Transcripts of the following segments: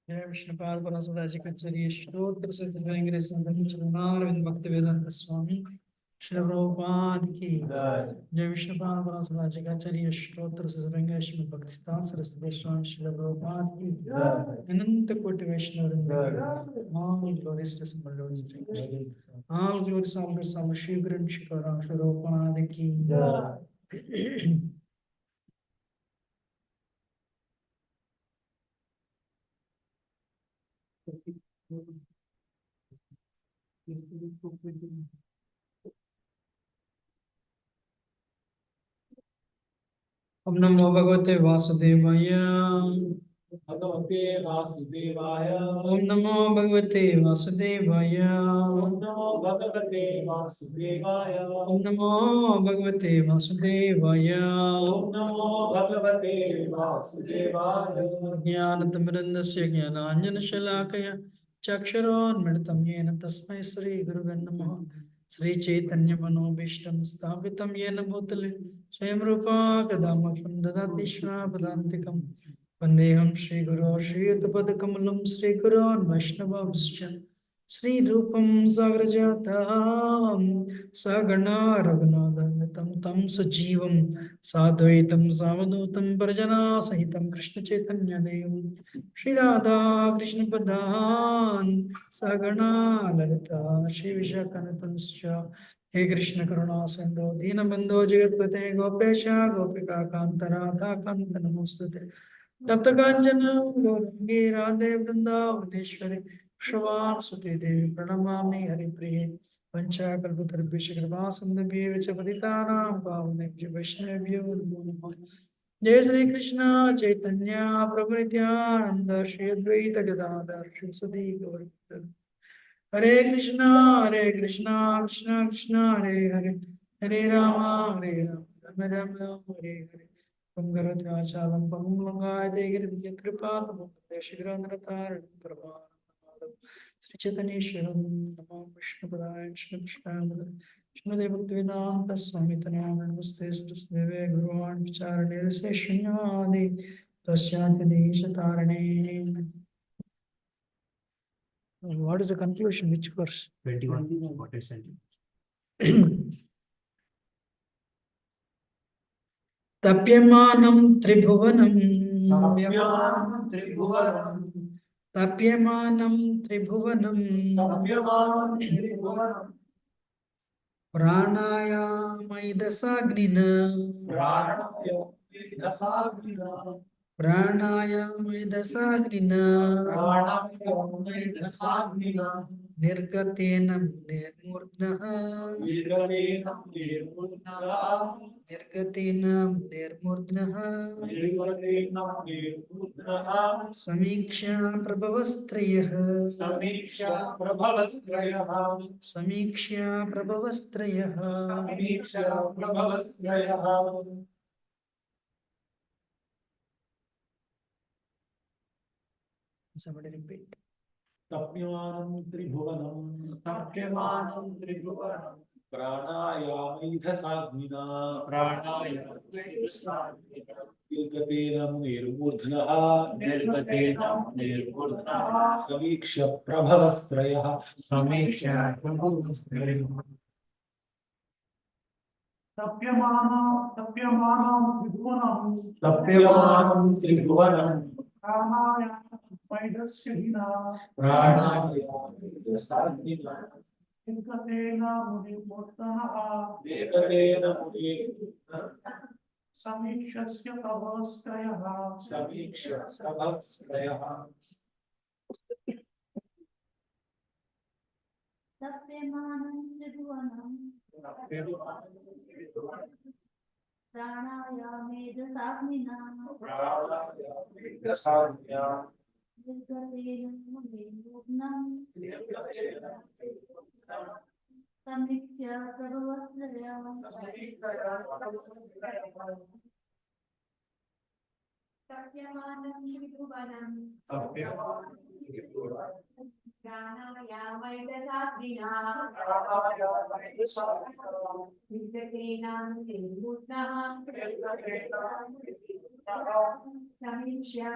जय विष्णुपाद परमसुराज कचरी श्रोत्र से दिव्यांग संतन चरणार भक्ति वेदांत स्वामी श्री प्रभुपाद की जय विष्णुपाद परमसुराज कचरी श्रोत्र से दिव्यांग श्री भक्ति सिद्धांत सरस्वती स्वामी श्री प्रभुपाद की अनंत कोटि वैष्णव वृंद all glories to Lord Sri Krishna all glories to Sam Shri Guru Shikaram Shri Prabhupada की ओम नमो भगवते वासुदेवाय भगवते वासुदेवाय ओम नमो भगवते वासुदेवाय ओम नमो भगवते वासुदेवाय ओम नमो भगवते वासुदेवाय ओम नमो भगवते वासुदेवाय ज्ञानतिमिरन्दस्य ज्ञानाञ्जनशलाकया चक्षुरोन्मिलितं येन तस्मै श्रीगुरुवे नमः श्रीचैतन्यमनोभीष्टं स्थापितं येन भूतले स्वयं रूपा कदा मह्यं ददाति स्वापदान्तिकं वन्देऽहं श्रीगुरो श्रीयुतपदकमलं श्रीगुरोन् वैष्णवांश्च श्रीरूपं साग्रजातं सगणा रघुनाथान्वितं तं सजीवं साद्वैतं सावधूतं परजनासहितं कृष्णचैतन्यदेवं श्रीराधा कृष्णपदान् सगणा ललिता श्रीविशाखान्वितंश्च हे कृष्ण करुणा सिंधु दीनबंधो जगत्पते गोपेश गोपिका कांत राधा कांत नमोस्तुते तप्त कांचन गौरांगी राधे वृंदावनेश्वरी क्षवान सुते देवी प्रणमामि हरिप्रिये पंचाकल्पतरुभ्यश्च कृपा सिन्धुभ्यः च पतितानां पावनेभ्यो वैष्णवेभ्यो नमो नमः जय श्री कृष्ण चैतन्य प्रभु नित्यानंद श्री अद्वैत गदाधर श्री सदी गौर हरे Krishna Krishna Krishna Hare Hare Hare Ram Ram Ram Hare Hare पंगरद्वाचालं पङ्गुं लङ्घायते गिरिं यत्कृपातमं देशिग्रान्धरतारणं परमानन्दमाधवं Sri Chaitanyeshwaram, Namo Vishnupadaya, Vishnu Krishnamada, Shrimade Bhaktivedanta Swami Tanana, Namaste Srisdeve, Guruvan Vicharane, Rase Shunyavadi, Pasyati Deshatarane. What is the conclusion? Which verse? 21. What is it? Tapyamanam Tribhuvanam. Tapyamanam Tribhuvanam. Tapyamanam Tribhuvanam. Tapyamanam Tribhuvanam. Pranayamaidasagnia. Pranayamaidasagnia. Pranayamaidasagnia. Pranayamaidasagnia. Nirgatenam nirmurdnaha. Nirgatenam nirmurdnaha. Nirgatenam nirmurdnaha. Nirgatenam nirmurdnaha. Samiksha prabhavastrayah. Samiksha prabhavastrayah. Samiksha prabhavastrayah. Samiksha prabhavastrayah. Somebody repeat. Tapyamanam Tribhuvanam. Tapyamanam Tribhuvanam. Pranayamaidhasagnina. Pranayamaidhasagnina. Nirgatenam nirmurdhnaha. Nirgatenam nirmurdhnaha. Samiksha prabhavastrayah. Samiksha prabhavastrayah. Tapyamanam Tribhuvanam. Tapyamanam Tribhuvanam. Pranayamaidhasagnina. Pranayamaidhasagnina. Nirgatena munimurtanaha. Nirgatena munimurtanaha. Samikshasya prabhavastrayah. Samiksha prabhavastrayah. Tapyamanam Tribhuvanam. Pranayamaidhasagnina. Pranayamaidhasagnina. Nirgatenam munimurtanaha. Samikshya prabhavastrayah. Tapyamanam Tribhuvanam. Pranayamaidhasagnina. Nirgatenam nirmurdnaha. Samikshya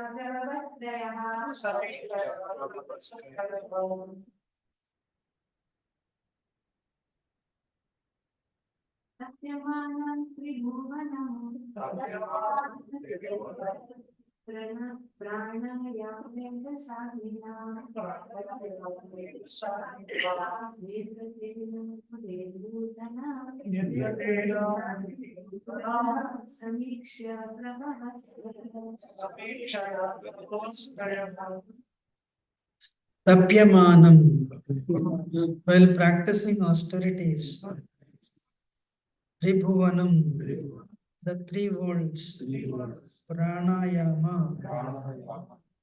prabhavastrayah. Tapyamanam Tribhuvanam. Pranayamaidhasagnina. Nirgatenam nirmurdnaha. Samikshya prabhavastrayah. Tapyamanam. While practicing austerities, Tribhuvanam, the three worlds, pranayama,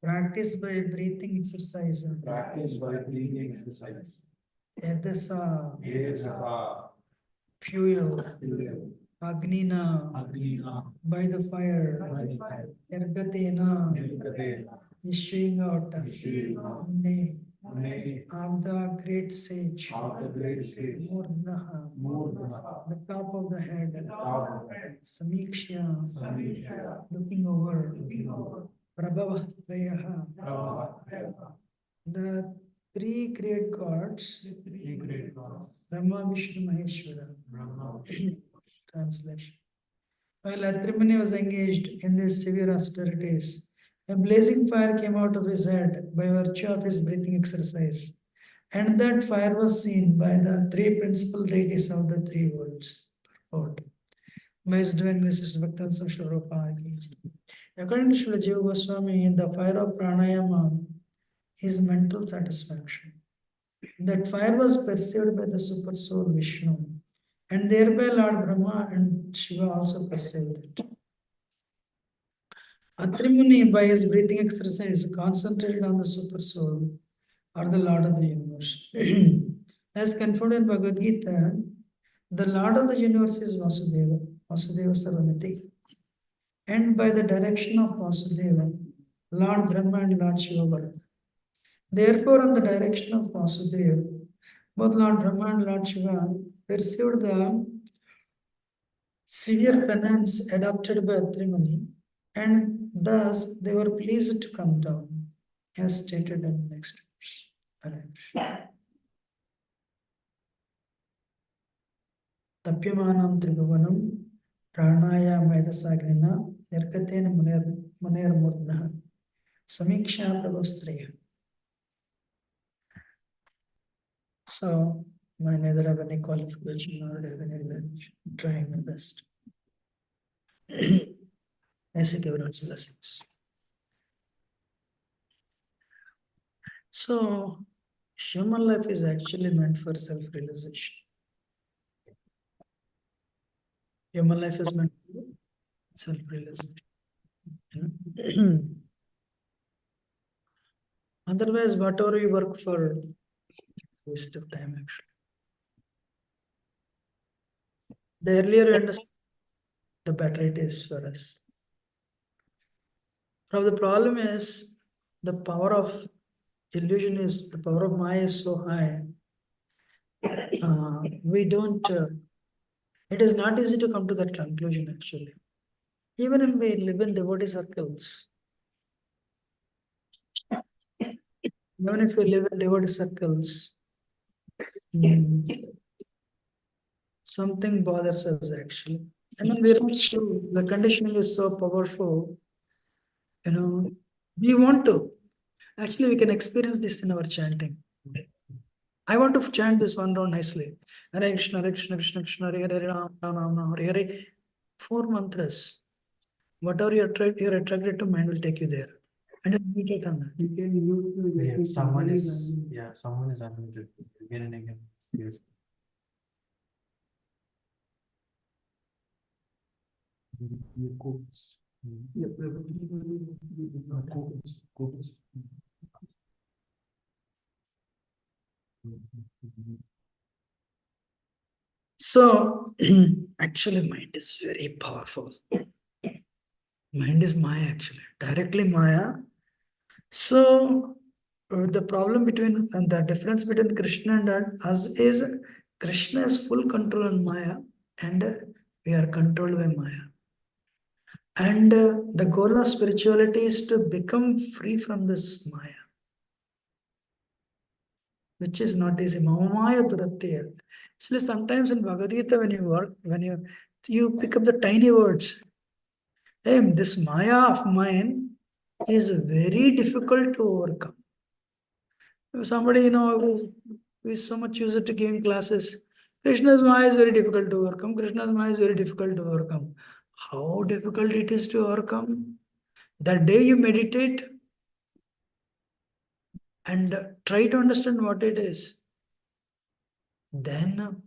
practice by breathing exercise, Practice by breathing exercise. edasa, Yesa. fuel, agnina, Agnina. by the fire, ergatena, Nirgatena. issuing out, Issuing out. ne, Ne. of the great sage, Of the great sage. murdnaha, Murdhnaha. the top of the head, Top of the head. samiksha, Samiksha. looking over, Looking over. prabhavatrayaha, Prabhavastrayah. the three great gods, Three great gods. Brahma, Vishnu, Maheshwara. Brahma. Translation. While Atrimani was engaged in these severe austerities, a blazing fire came out of his head by virtue of his breathing exercise. And that fire was seen by the three principal deities of the three worlds. Purport. By His Divine Graces, Bhaktan Prabhupada. According to Srila Jiva Goswami, the fire of pranayama is mental satisfaction. That fire was perceived by the super soul Vishnu, and thereby Lord Brahma and Shiva also perceived it. Atrimuni, by his breathing exercise, concentrated on the super soul or the Lord of the universe. As confirmed in Bhagavad Gita, the Lord of the universe is Vasudeva, Vasudeva Sarvamiti. And by the direction of Vasudeva, Lord Brahma and Lord Shiva work. Therefore, on the direction of Vasudeva, both Lord Brahma and Lord Shiva perceived the severe penance adopted by Atrimani, and thus they were pleased to come down, as stated in the next verse. Alright. Tapyamanam Tribhuvanam Pranaya Medasagrinna Nirkatena Muner Murdha Samiksha Prabhustreya. So, I neither have any qualification nor have any revenge. I'm trying my best. I seek everyone's blessings. So, human life is actually meant for self-realization. Human life is meant for self-realization. Otherwise, whatever we work for, it's waste of time actually. The earlier we understand, the better it is for us. Now the problem is the power of illusion is, the power of Maya is so high. We don't, it is not easy to come to that conclusion actually. Even when we live in devotee circles, even if we live in devotee circles, something bothers us actually. I mean, the conditioning is so powerful, we want to. Actually, we can experience this in our chanting. I want to chant this one round nicely. Hare Krishna, Hare Krishna, Krishna Krishna, Hare Hare, Ram Ram, Ram Ram, Hare Hare. 4 mantras. Whatever you're attracted to, mind will take you there. And meditate on that. You can use someone is unmuted again and again. Yes. Cooks. Cooks. So, actually, mind is very powerful. Mind is Maya, actually, directly Maya. So, the problem between, and the difference between Krishna and us is Krishna has full control on Maya, and we are controlled by Maya. And the goal of spirituality is to become free from this Maya, which is not easy. Maya Duratya. Actually, sometimes in Bhagavad Gita, when you work, you pick up the tiny words. Hey, this Maya of mine is very difficult to overcome. If somebody, who is so much used to giving classes, Krishna's Maya is very difficult to overcome. Krishna's Maya is very difficult to overcome. How difficult it is to overcome? The day you meditate and try to understand what it is, then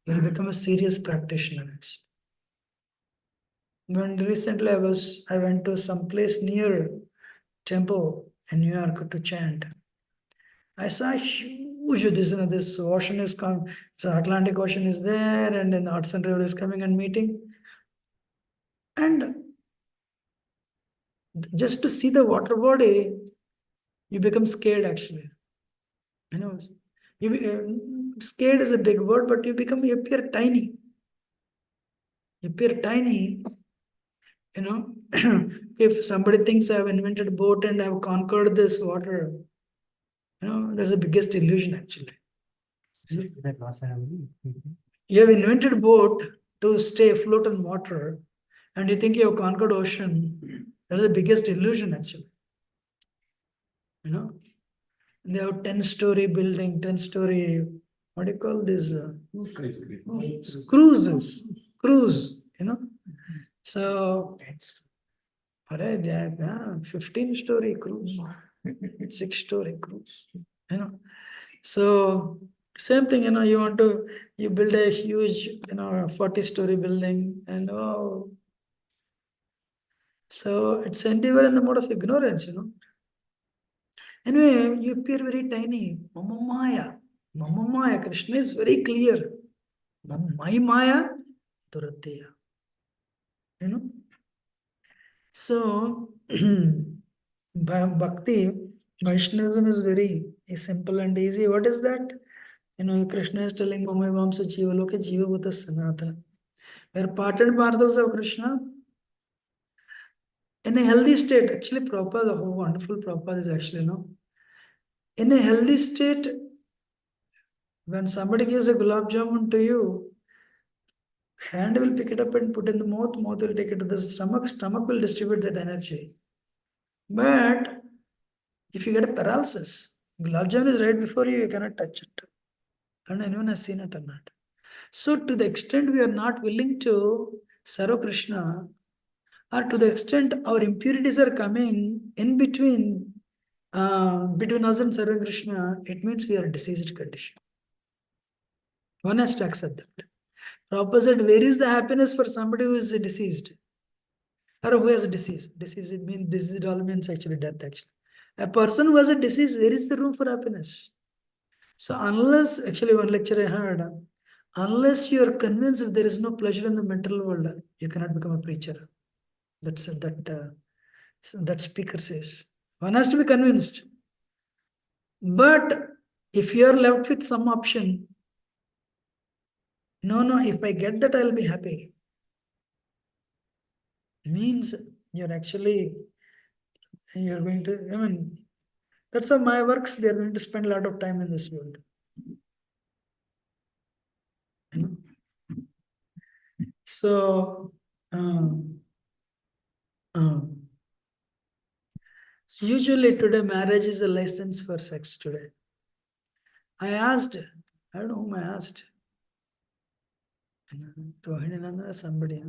you'll become a serious practitioner. When recently I went to some place near temple in New York to chant. I saw huge, this ocean is coming, so Atlantic Ocean is there, and then the Hudson River is coming and meeting. And just to see the water body, you become scared actually. Scared is a big word, but you appear tiny. You appear tiny, if somebody thinks I've invented a boat and I've conquered this water, that's the biggest illusion actually. You have invented a boat to stay afloat on water, and you think you have conquered ocean. That's the biggest illusion actually. They have 10-story building, 10-story, what do you call this? Cruise, So, they have 15-story cruise, 6-story cruise, So, same thing, you build a huge, 40-story building, and so it's endeavor in the mode of ignorance, Anyway, you appear very tiny. Mama Maya. Mama Maya. Krishna is very clear. My Maya, Duratya. So, Bhakti, Vaishnavism is very is simple and easy. What is that? Krishna is telling Mamai Vamsa Jiva Loka Jiva Bhuta Sanatana. We are part and parcels of Krishna in a healthy state. Actually, Prabhupada, how wonderful Prabhupada is actually, in a healthy state, when somebody gives a gulab jamun to you, hand will pick it up and put in the mouth will take it to the stomach will distribute that energy. But if you get a paralysis, gulab jamun is right before you, you cannot touch it. And anyone has seen it or not. So to the extent we are not willing to serve Krishna, or to the extent our impurities are coming in between us and serving Krishna, it means we are a diseased condition. One has to accept that. Prabhupada said, where is the happiness for somebody who is diseased? Or who has a disease? Disease, it means disease, it all means actually death actually. A person who has a disease, where is the room for happiness? So unless, actually one lecture I heard, unless you are convinced that there is no pleasure in the mental world, you cannot become a preacher. That speaker says. One has to be convinced. But if you are left with some option, no, if I get that, I'll be happy. Means you're going to, that's how Maya works. They're going to spend a lot of time in this world. So, usually today marriage is a license for sex today. I asked, I don't know whom I asked. Rohinananda or somebody.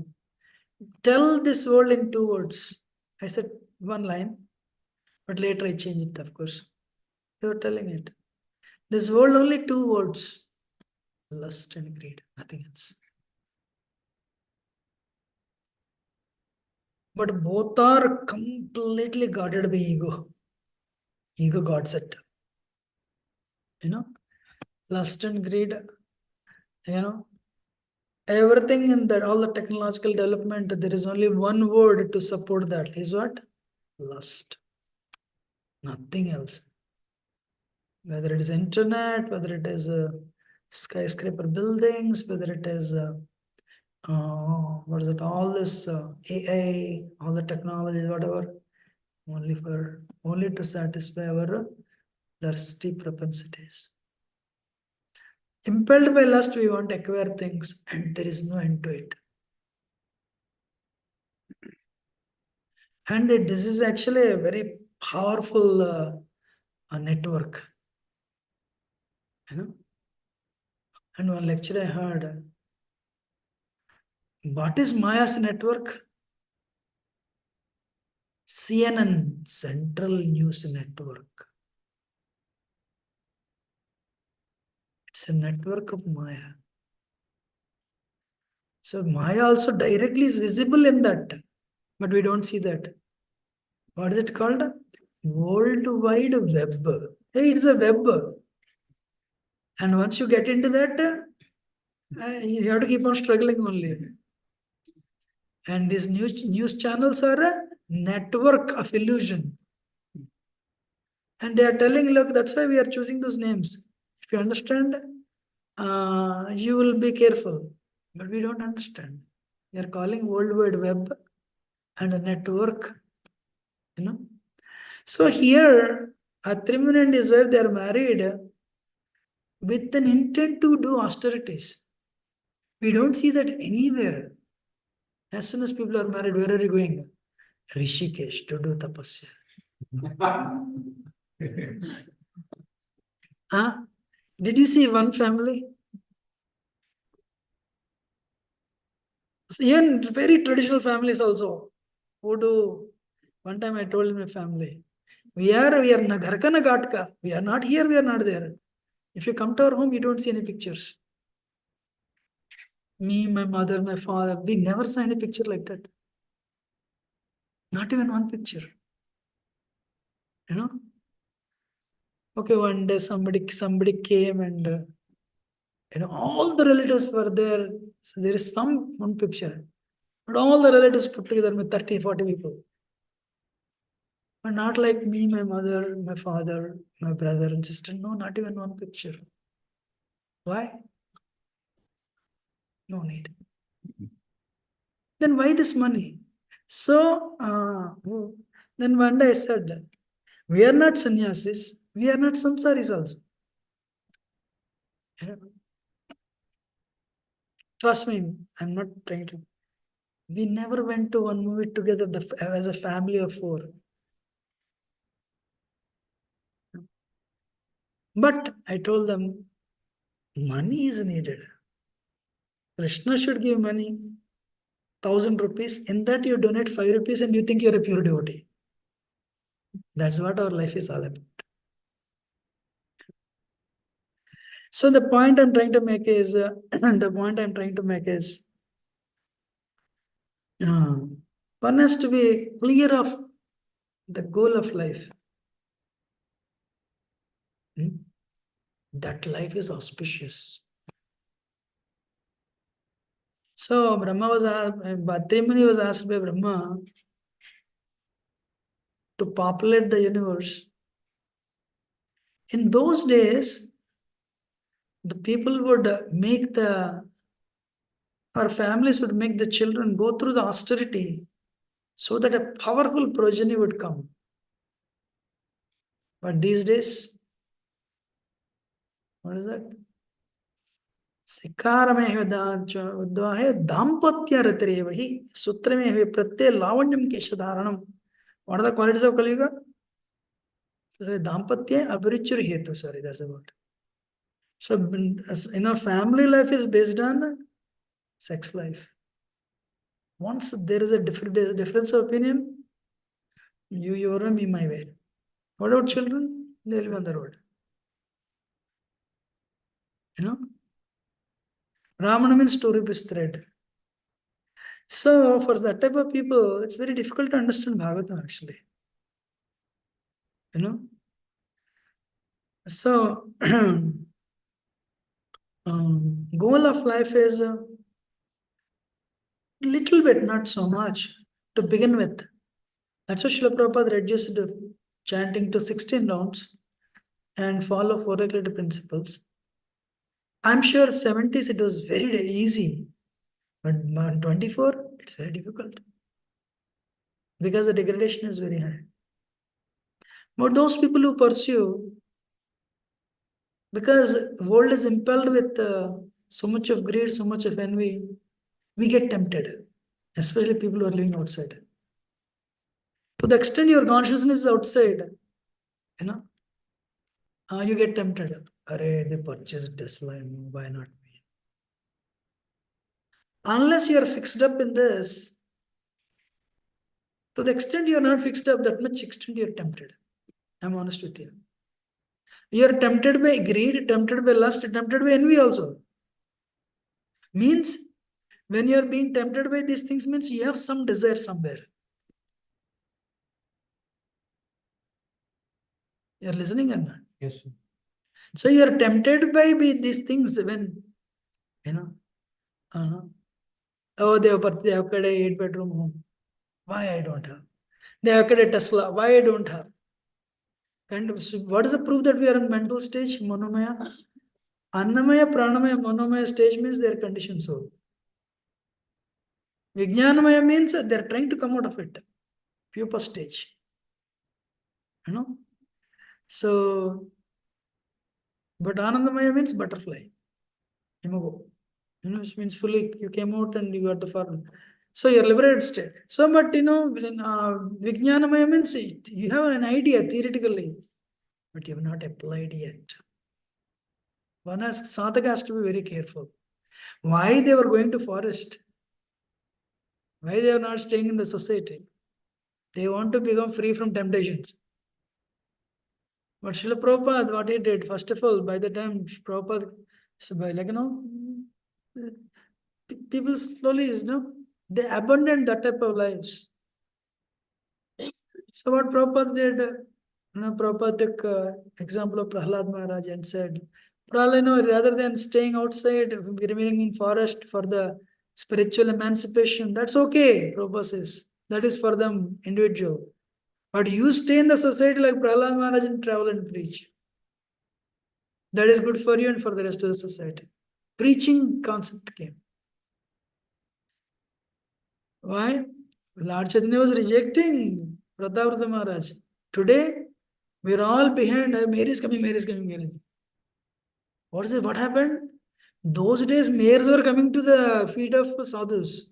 Tell this world in 2 words. I said 1 line, but later I changed it, of course. They were telling it. This world only 2 words. Lust and greed, nothing else. But both are completely guarded by ego. Ego guards it. Lust and greed, everything in that, all the technological development, there is only 1 word to support that. Is what? Lust. Nothing else. Whether it is internet, whether it is skyscraper buildings, whether it is all this AI, all the technologies, whatever, only to satisfy our lusty propensities. Impelled by lust, we want to acquire things, and there is no end to it. And this is actually a very powerful network. And one lecture I heard, what is Maya's network? CNN, Central News Network. It's a network of Maya. So Maya also directly is visible in that, but we don't see that. What is it called? World Wide Web. Hey, it's a web. And once you get into that, you have to keep on struggling only. And these news channels are a network of illusion. And they are telling, look, that's why we are choosing those names. If you understand, you will be careful. But we don't understand. We are calling World Wide Web and a network. So here, Atrimun and his wife, they are married with an intent to do austerities. We don't see that anywhere. As soon as people are married, where are you going? Rishikesh to do tapasya. Did you see one family? Even very traditional families also. Who do? One time I told my family, we are Gharka Gatka. We are not here, we are not there. If you come to our home, you don't see any pictures. Me, my mother, my father, we never saw any picture like that. Not even one picture. Okay, one day somebody came and all the relatives were there. So there is one picture. But all the relatives put together with 30, 40 people. But not like me, my mother, my father, my brother and sister. No, not even one picture. Why? No need. Then why this money? So, then one day I said, we are not sannyasis, we are not samsaris also. Yeah. Trust me, I'm not trying to. We never went to one movie together as a family of 4. But I told them, money is needed. Krishna should give money, 1,000 rupees. In that you donate 5 rupees and you think you're a pure devotee. That's what our life is all about. So the point I'm trying to make is, one has to be clear of the goal of life. That life is auspicious. So Bhatrimuni was asked by Brahma to populate the universe. In those days, the people would our families would make the children go through the austerity so that a powerful progeny would come. But these days, what is that? Sikarameh Udvahe Dampatya Ratirevahi Sutramehi Pratyay Lavanyam Keshadharanam. What are the qualities of Kali Yuga? So, Dampatya Abhirichur Hetu, sorry, that's about. So, family life is based on sex life. Once there is a difference of opinion, you will be my way. What about children? They will be on the road. Ramana means 2 rupees thread. So for that type of people, it's very difficult to understand Bhagavatam actually. So goal of life is a little bit, not so much, to begin with. That's why Srila Prabhupada reduced chanting to 16 rounds and follow 4 regulative principles. I'm sure 70s it was very easy, but 24 it's very difficult because the degradation is very high. But those people who pursue, because world is impelled with so much of greed, so much of envy, we get tempted, especially people who are living outside. To the extent your consciousness is outside, you get tempted. Array, they purchased Tesla, why not me? Unless you are fixed up in this, to the extent you are not fixed up, that much extent you are tempted. I'm honest with you. You are tempted by greed, tempted by lust, tempted by envy also. Means, when you are being tempted by these things, means you have some desire somewhere. You are listening or not? Yes, sir. So you are tempted by these things when, oh, they have got a 8-bedroom home. Why I don't have? They have got a Tesla. Why I don't have? And what is the proof that we are in mental stage? Monomaya. Annamaya, Pranamaya, Monomaya stage means they are conditioned soul. Vijnanamaya means they are trying to come out of it. Pupa stage. So, but Anandamaya means butterfly. Imago. Which means fully you came out and you got the form. So you're liberated state. So, but Vijnanamaya means you have an idea theoretically, but you have not applied yet. Sadhaka has to be very careful. Why they were going to forest? Why they are not staying in the society? They want to become free from temptations. But Srila Prabhupada, what he did, first of all, by the time Prabhupada, so by people slowly, they abandoned that type of lives. So what Prabhupada did, Prabhupada took example of Prahlad Maharaj and said, Prahlad, rather than staying outside, remaining in forest for the spiritual emancipation, that's okay, Prabhupada says. That is for them individual. But you stay in the society like Prahlad Maharaj and travel and preach. That is good for you and for the rest of the society. Preaching concept came. Why? Lord Chaitanya was rejecting Pratavrata Maharaj. Today, we're all behind. Mary is coming, Mary is coming, Mary. What is it? What happened? Those days, mayors were coming to the feet of sadhus.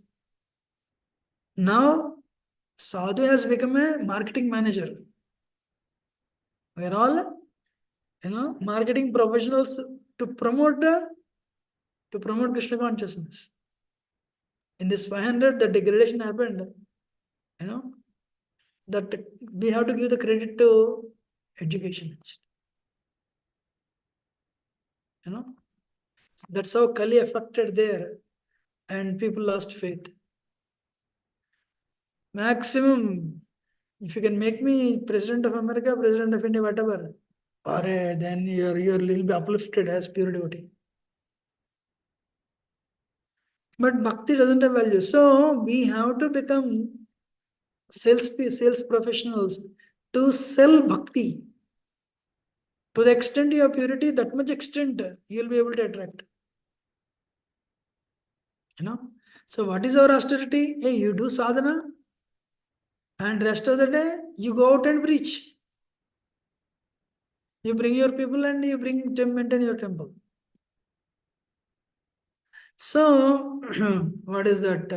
Now, sadhu has become a marketing manager. We're all, marketing professionals to promote Krishna consciousness. In this 500, the degradation happened. That we have to give the credit to education. That's how Kali affected there, and people lost faith. Maximum, if you can make me President of America, President of India, whatever, or then you'll be uplifted as pure devotee. But bhakti doesn't have value. So we have to become sales professionals to sell bhakti. To the extent you have purity, that much extent you'll be able to attract. So what is our austerity? Hey, you do sadhana, and rest of the day you go out and preach. You bring your people and you maintain your temple. So what is that?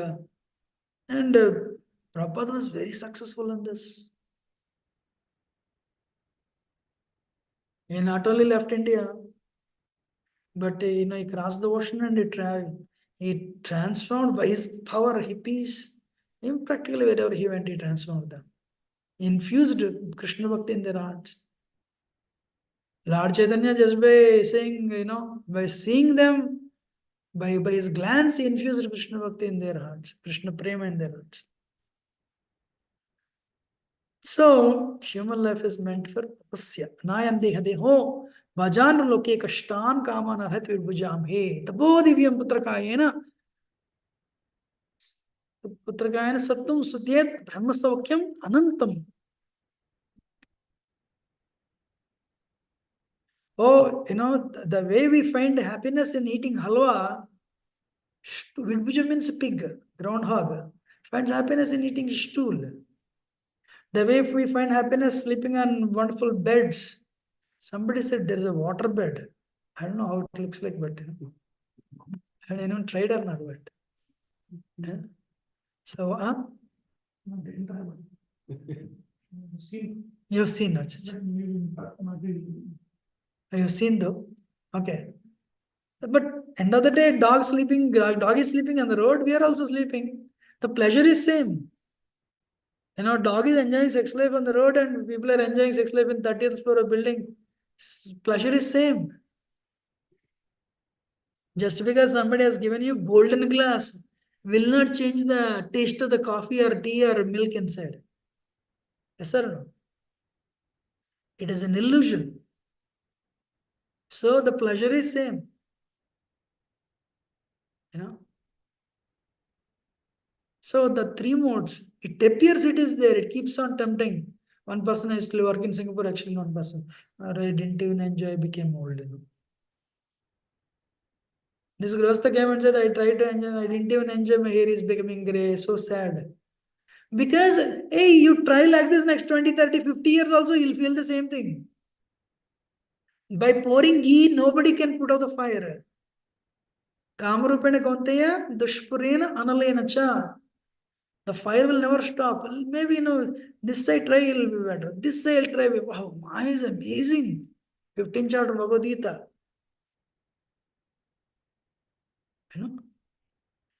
And Prabhupada was very successful in this. He not only left India, but he crossed the ocean and he transformed by his power hippies. Practically wherever he went, he transformed them. Infused Krishna Bhakti in their hearts. Lord Chaitanya, just by saying, by seeing them, by his glance, he infused Krishna Bhakti in their hearts, Krishna Prema in their hearts. So, human life is meant for tapasya. Nayandi hadeho bhajan loke kashtan kaman arhat virbhujam he tabodivyam putrakayena sattum sudyet brahmasaukyam anantam. Oh, the way we find happiness in eating halwa, virbhuja means pig, groundhog, finds happiness in eating stool. The way we find happiness sleeping on wonderful beds. Somebody said there's a water bed. I don't know how it looks like, but I haven't tried or not, but. Yeah. So, you've seen, you've seen though. Okay. But end of the day, dog is sleeping on the road, we are also sleeping. The pleasure is same. Dog is enjoying sex life on the road and people are enjoying sex life in 30th floor of building. Pleasure is same. Just because somebody has given you golden glass will not change the taste of the coffee or tea or milk inside. Yes or no? It is an illusion. So the pleasure is same. So the three modes, it appears it is there, it keeps on tempting. One person used to work in Singapore, actually one person. I didn't even enjoy, became old. This Grostha came and said, I tried to enjoy, I didn't even enjoy, my hair is becoming grey, so sad. Because, hey, you try like this next 20, 30, 50 years also, you'll feel the same thing. By pouring ghee, nobody can put out the fire. Kamarupena konteya, dushpurena analena cha. The fire will never stop. Maybe, this side try, it will be better. This side I'll try. Wow, Maya is amazing. 15th chapter Bhagavad Gita.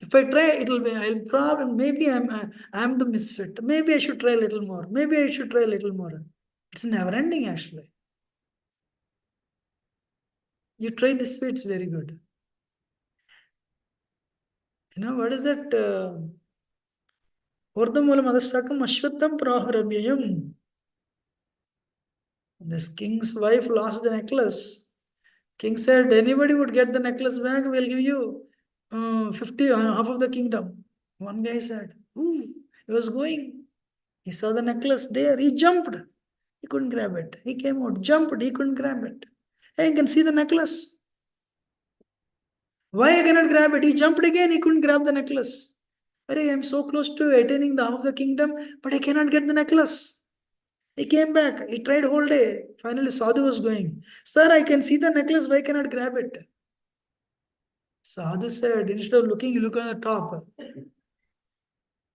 If I try, it will be, I'll probably, maybe I'm the misfit. Maybe I should try a little more. Maybe I should try a little more. It's never ending, actually. You try this way, it's very good. What is that? Vardhamulam adashtakam ashwatam praharabhyayam. This king's wife lost the necklace. King said, anybody would get the necklace back, we'll give you 50, half of the kingdom. One guy said, ooh, he was going. He saw the necklace there. He jumped. He couldn't grab it. He came out, jumped. He couldn't grab it. Hey, you can see the necklace. Why I cannot grab it? He jumped again. He couldn't grab the necklace. Hey, I'm so close to attaining the half of the kingdom, but I cannot get the necklace. He came back. He tried whole day. Finally, Sadhu was going. Sir, I can see the necklace. Why cannot I grab it? Sadhu said, instead of looking, you look on the top.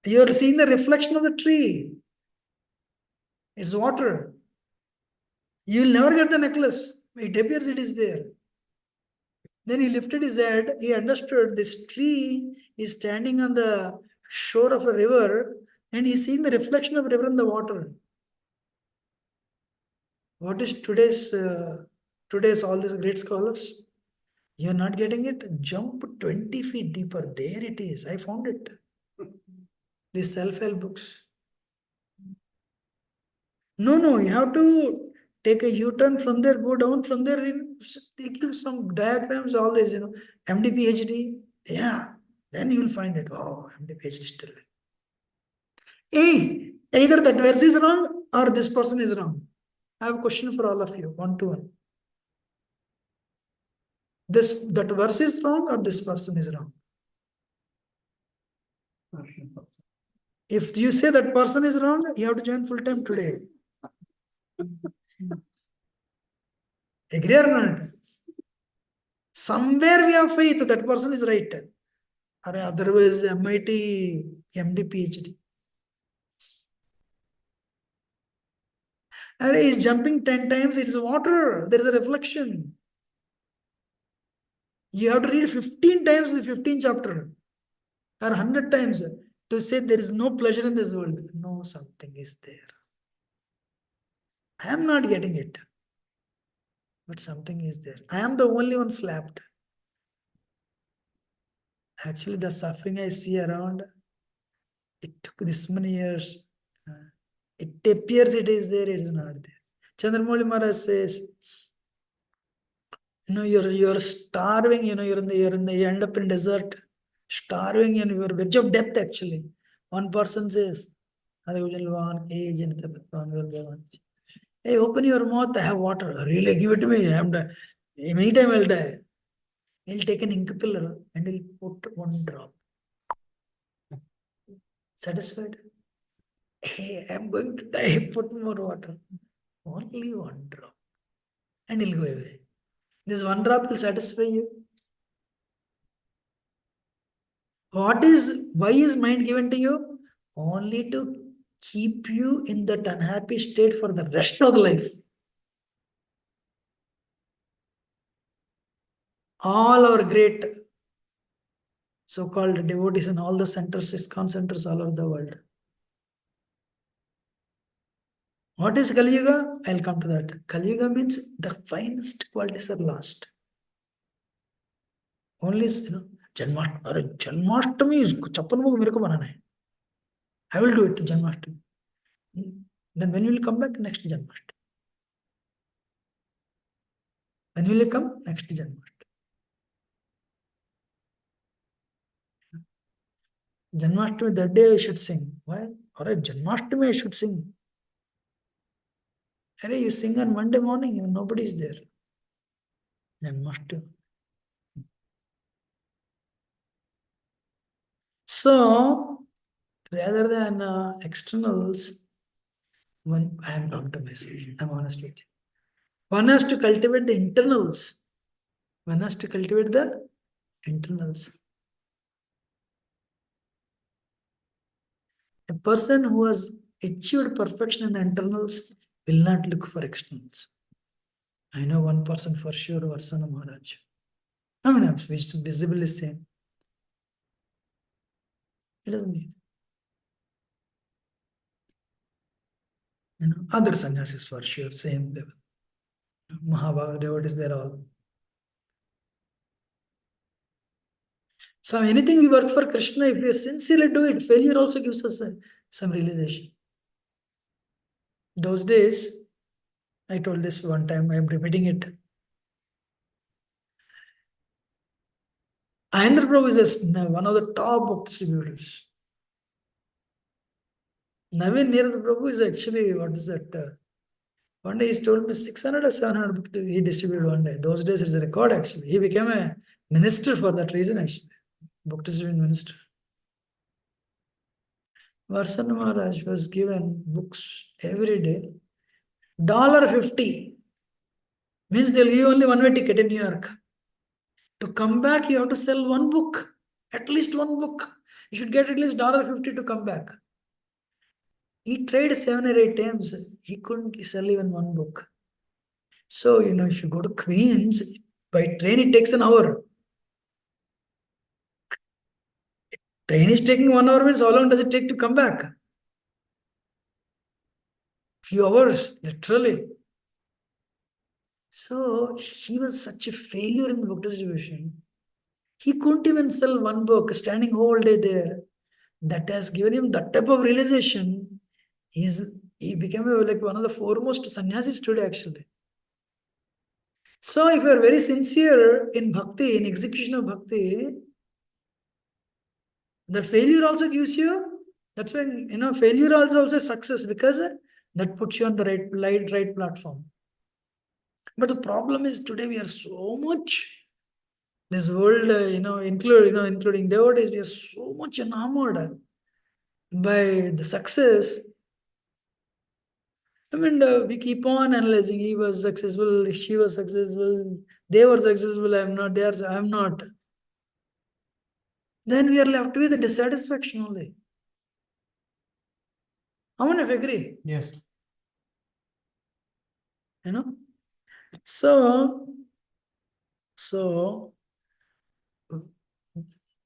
You are seeing the reflection of the tree. It's water. You will never get the necklace. It appears it is there. Then he lifted his head. He understood this tree is standing on the shore of a river and he's seeing the reflection of river in the water. What is today's all these great scholars? You are not getting it? Jump 20 feet deeper. There it is. I found it. These self-help books. No, you have to take a U-turn from there, go down from there. They give some diagrams, all this, MD, PhD. Yeah, then you will find it. Oh, MD, PhD still. Hey, either that verse is wrong or this person is wrong. I have a question for all of you, 1-to-1. That verse is wrong or this person is wrong? If you say that person is wrong, you have to join full time today. Agree or not? Somewhere we have faith that person is right. Or otherwise, MIT, MD, PhD. And he's jumping 10 times, it's water. There is a reflection. You have to read 15 times the 15th chapter or 100 times to say there is no pleasure in this world. No, something is there. I am not getting it. But something is there. I am the only one slapped. Actually, the suffering I see around, it took this many years. It appears it is there, it is not there. Chandramouli Maharaj says, you're starving, you end up in desert, starving, and you're verge of death actually. One person says, hey, open your mouth, I have water. Really, give it to me. Anytime I'll die. He'll take an ink pillar and he'll put one drop. Satisfied? Hey, I'm going to die, put more water. Only one drop. And he'll go away. This one drop will satisfy you. Why is mind given to you? Only to keep you in that unhappy state for the rest of the life. All our great so-called devotees in all the centers, ISKCON centers all over the world. What is Kali Yuga? I'll come to that. Kali Yuga means the finest qualities are lost. Only, Janmashtami is chappan bhog mere ko banana hai. I will do it, Janmashtami. Then when will you come back? Next Janmashtami. When will you come? Next Janmashtami. Janmashtami, that day I should sing. Why? Or Janmashtami I should sing. Hey, you sing on Monday morning, nobody is there. Janmashtami. So, rather than externals, when I am talking to myself, I'm honest with you. One has to cultivate the internals. One has to cultivate the internals. A person who has achieved perfection in the internals will not look for externals. I know one person for sure, Varsana Maharaj. I mean, I'm visibly same. It doesn't need. Other sannyasis for sure, same level. Mahabharata devotees, they're all. So anything we work for Krishna, if we sincerely do it, failure also gives us some realization. Those days, I told this one time, I am repeating it. Ayendra Prabhu is one of the top book distributors. Navin Nirad Prabhu is actually, what is that? One day he told me 600 or 700 books he distributed one day. Those days it's a record actually. He became a minister for that reason actually. Book distribution minister. Varsana Maharaj was given books every day. $50 means they'll give you only one way ticket in New York. To come back, you have to sell one book, at least one book. You should get at least $50 to come back. He tried 7 or 8 times. He couldn't sell even one book. So, if you go to Queens, by train it takes an hour. Train is taking 1 hour means how long does it take to come back? Few hours, literally. So he was such a failure in book distribution. He couldn't even sell one book, standing whole day there. That has given him that type of realization. He became like one of the foremost sannyasis today, actually. So if you are very sincere in bhakti, in execution of bhakti, the failure also gives you, that's when, failure also success, because that puts you on the right platform. But the problem is today we are so much, this world, including devotees, we are so much enamored by the success. I mean, we keep on analyzing. He was successful, she was successful, they were successful, I'm not, I'm not. Then we are left with the dissatisfaction only. How many of you agree? Yes. So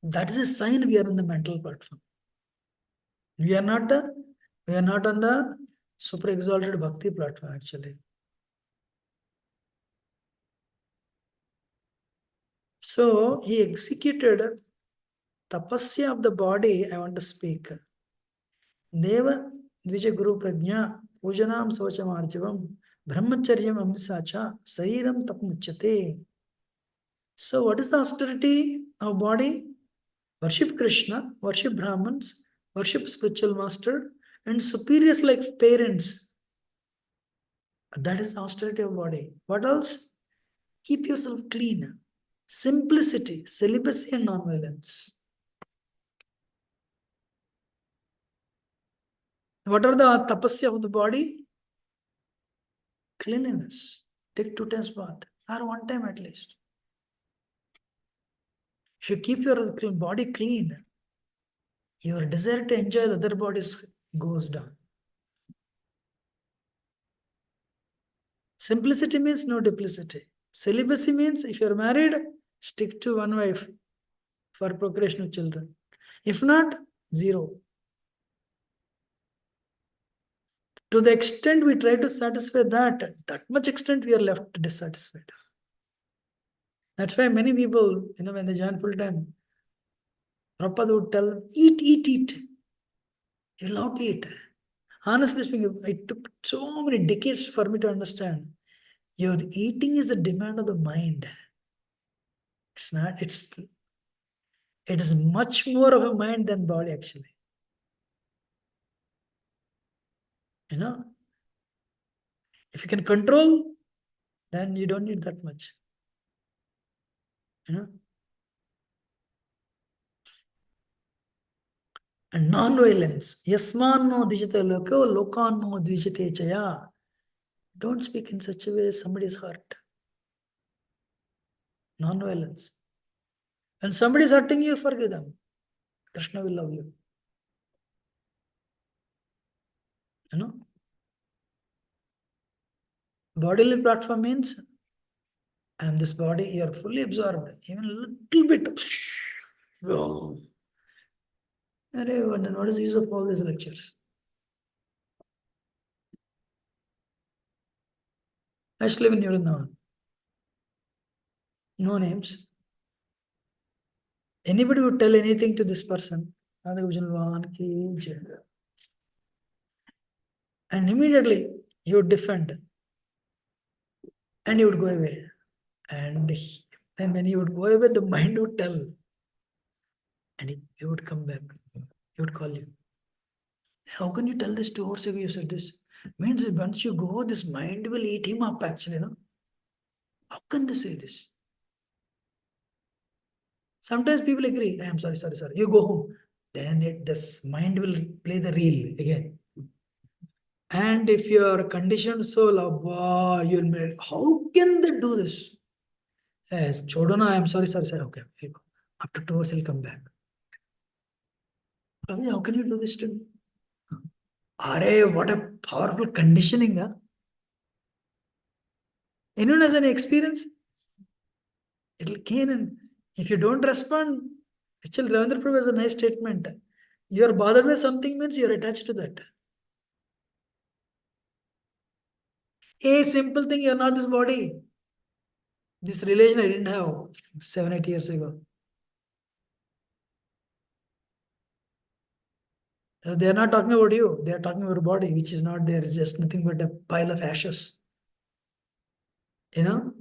that is a sign we are on the mental platform. We are not on the super exalted bhakti platform, actually. So he executed tapasya of the body. I want to speak. Deva Dvija Guru Prajna Pujanam Socham Arjavam Brahmacharyam Amsacha Sairam Tapmuchate. So what is the austerity of body? Worship Krishna, worship Brahmins, worship spiritual master, and superiors like parents. That is the austerity of body. What else? Keep yourself clean. Simplicity, celibacy, and non-violence. What are the tapasya of the body? Cleanliness. Take 2 times bath, or 1 time at least. If you keep your body clean, your desire to enjoy the other bodies goes down. Simplicity means no duplicity. Celibacy means if you're married, stick to one wife for procreation of children. If not, 0. To the extent we try to satisfy that much extent we are left dissatisfied. That's why many people, when they join full time, Prabhupada would tell, eat. You love to eat. Honestly speaking, it took so many decades for me to understand. Your eating is a demand of the mind. It's not, it is much more of a mind than body, actually. If you can control, then you don't need that much. And non-violence. Yasmanno dijite loko, lokanno dijite chaya. Don't speak in such a way somebody's hurt. Non-violence. When somebody is hurting you, forgive them. Krishna will love you. Bodily platform means I am this body, you are fully absorbed. Even a little bit. Well, then what is the use of all these lectures? I used to live in Vrindavan. No names. Anybody would tell anything to this person, and immediately he would defend and he would go away. And then when he would go away, the mind would tell, and he would come back. He would call you. How can you tell this 2 hours ago you said this? Means once you go, this mind will eat him up actually, no? How can they say this? Sometimes people agree, I'm sorry. You go home. Then this mind will play the reel again. And if your conditioned soul, wow, you'll be, how can they do this? Yes, Chodona, I'm sorry. Okay, he'll go. After 2 hours, he'll come back. How can you do this to me? Are, what a powerful conditioning, huh? Anyone has any experience? It'll gain, and if you don't respond, actually Ravindra Prabhu has a nice statement. You are bothered by something means you're attached to that. A simple thing, you're not this body. This relation I didn't have 7-8 years ago. They are not talking about you. They are talking about your body, which is not there. It's just nothing but a pile of ashes. You know?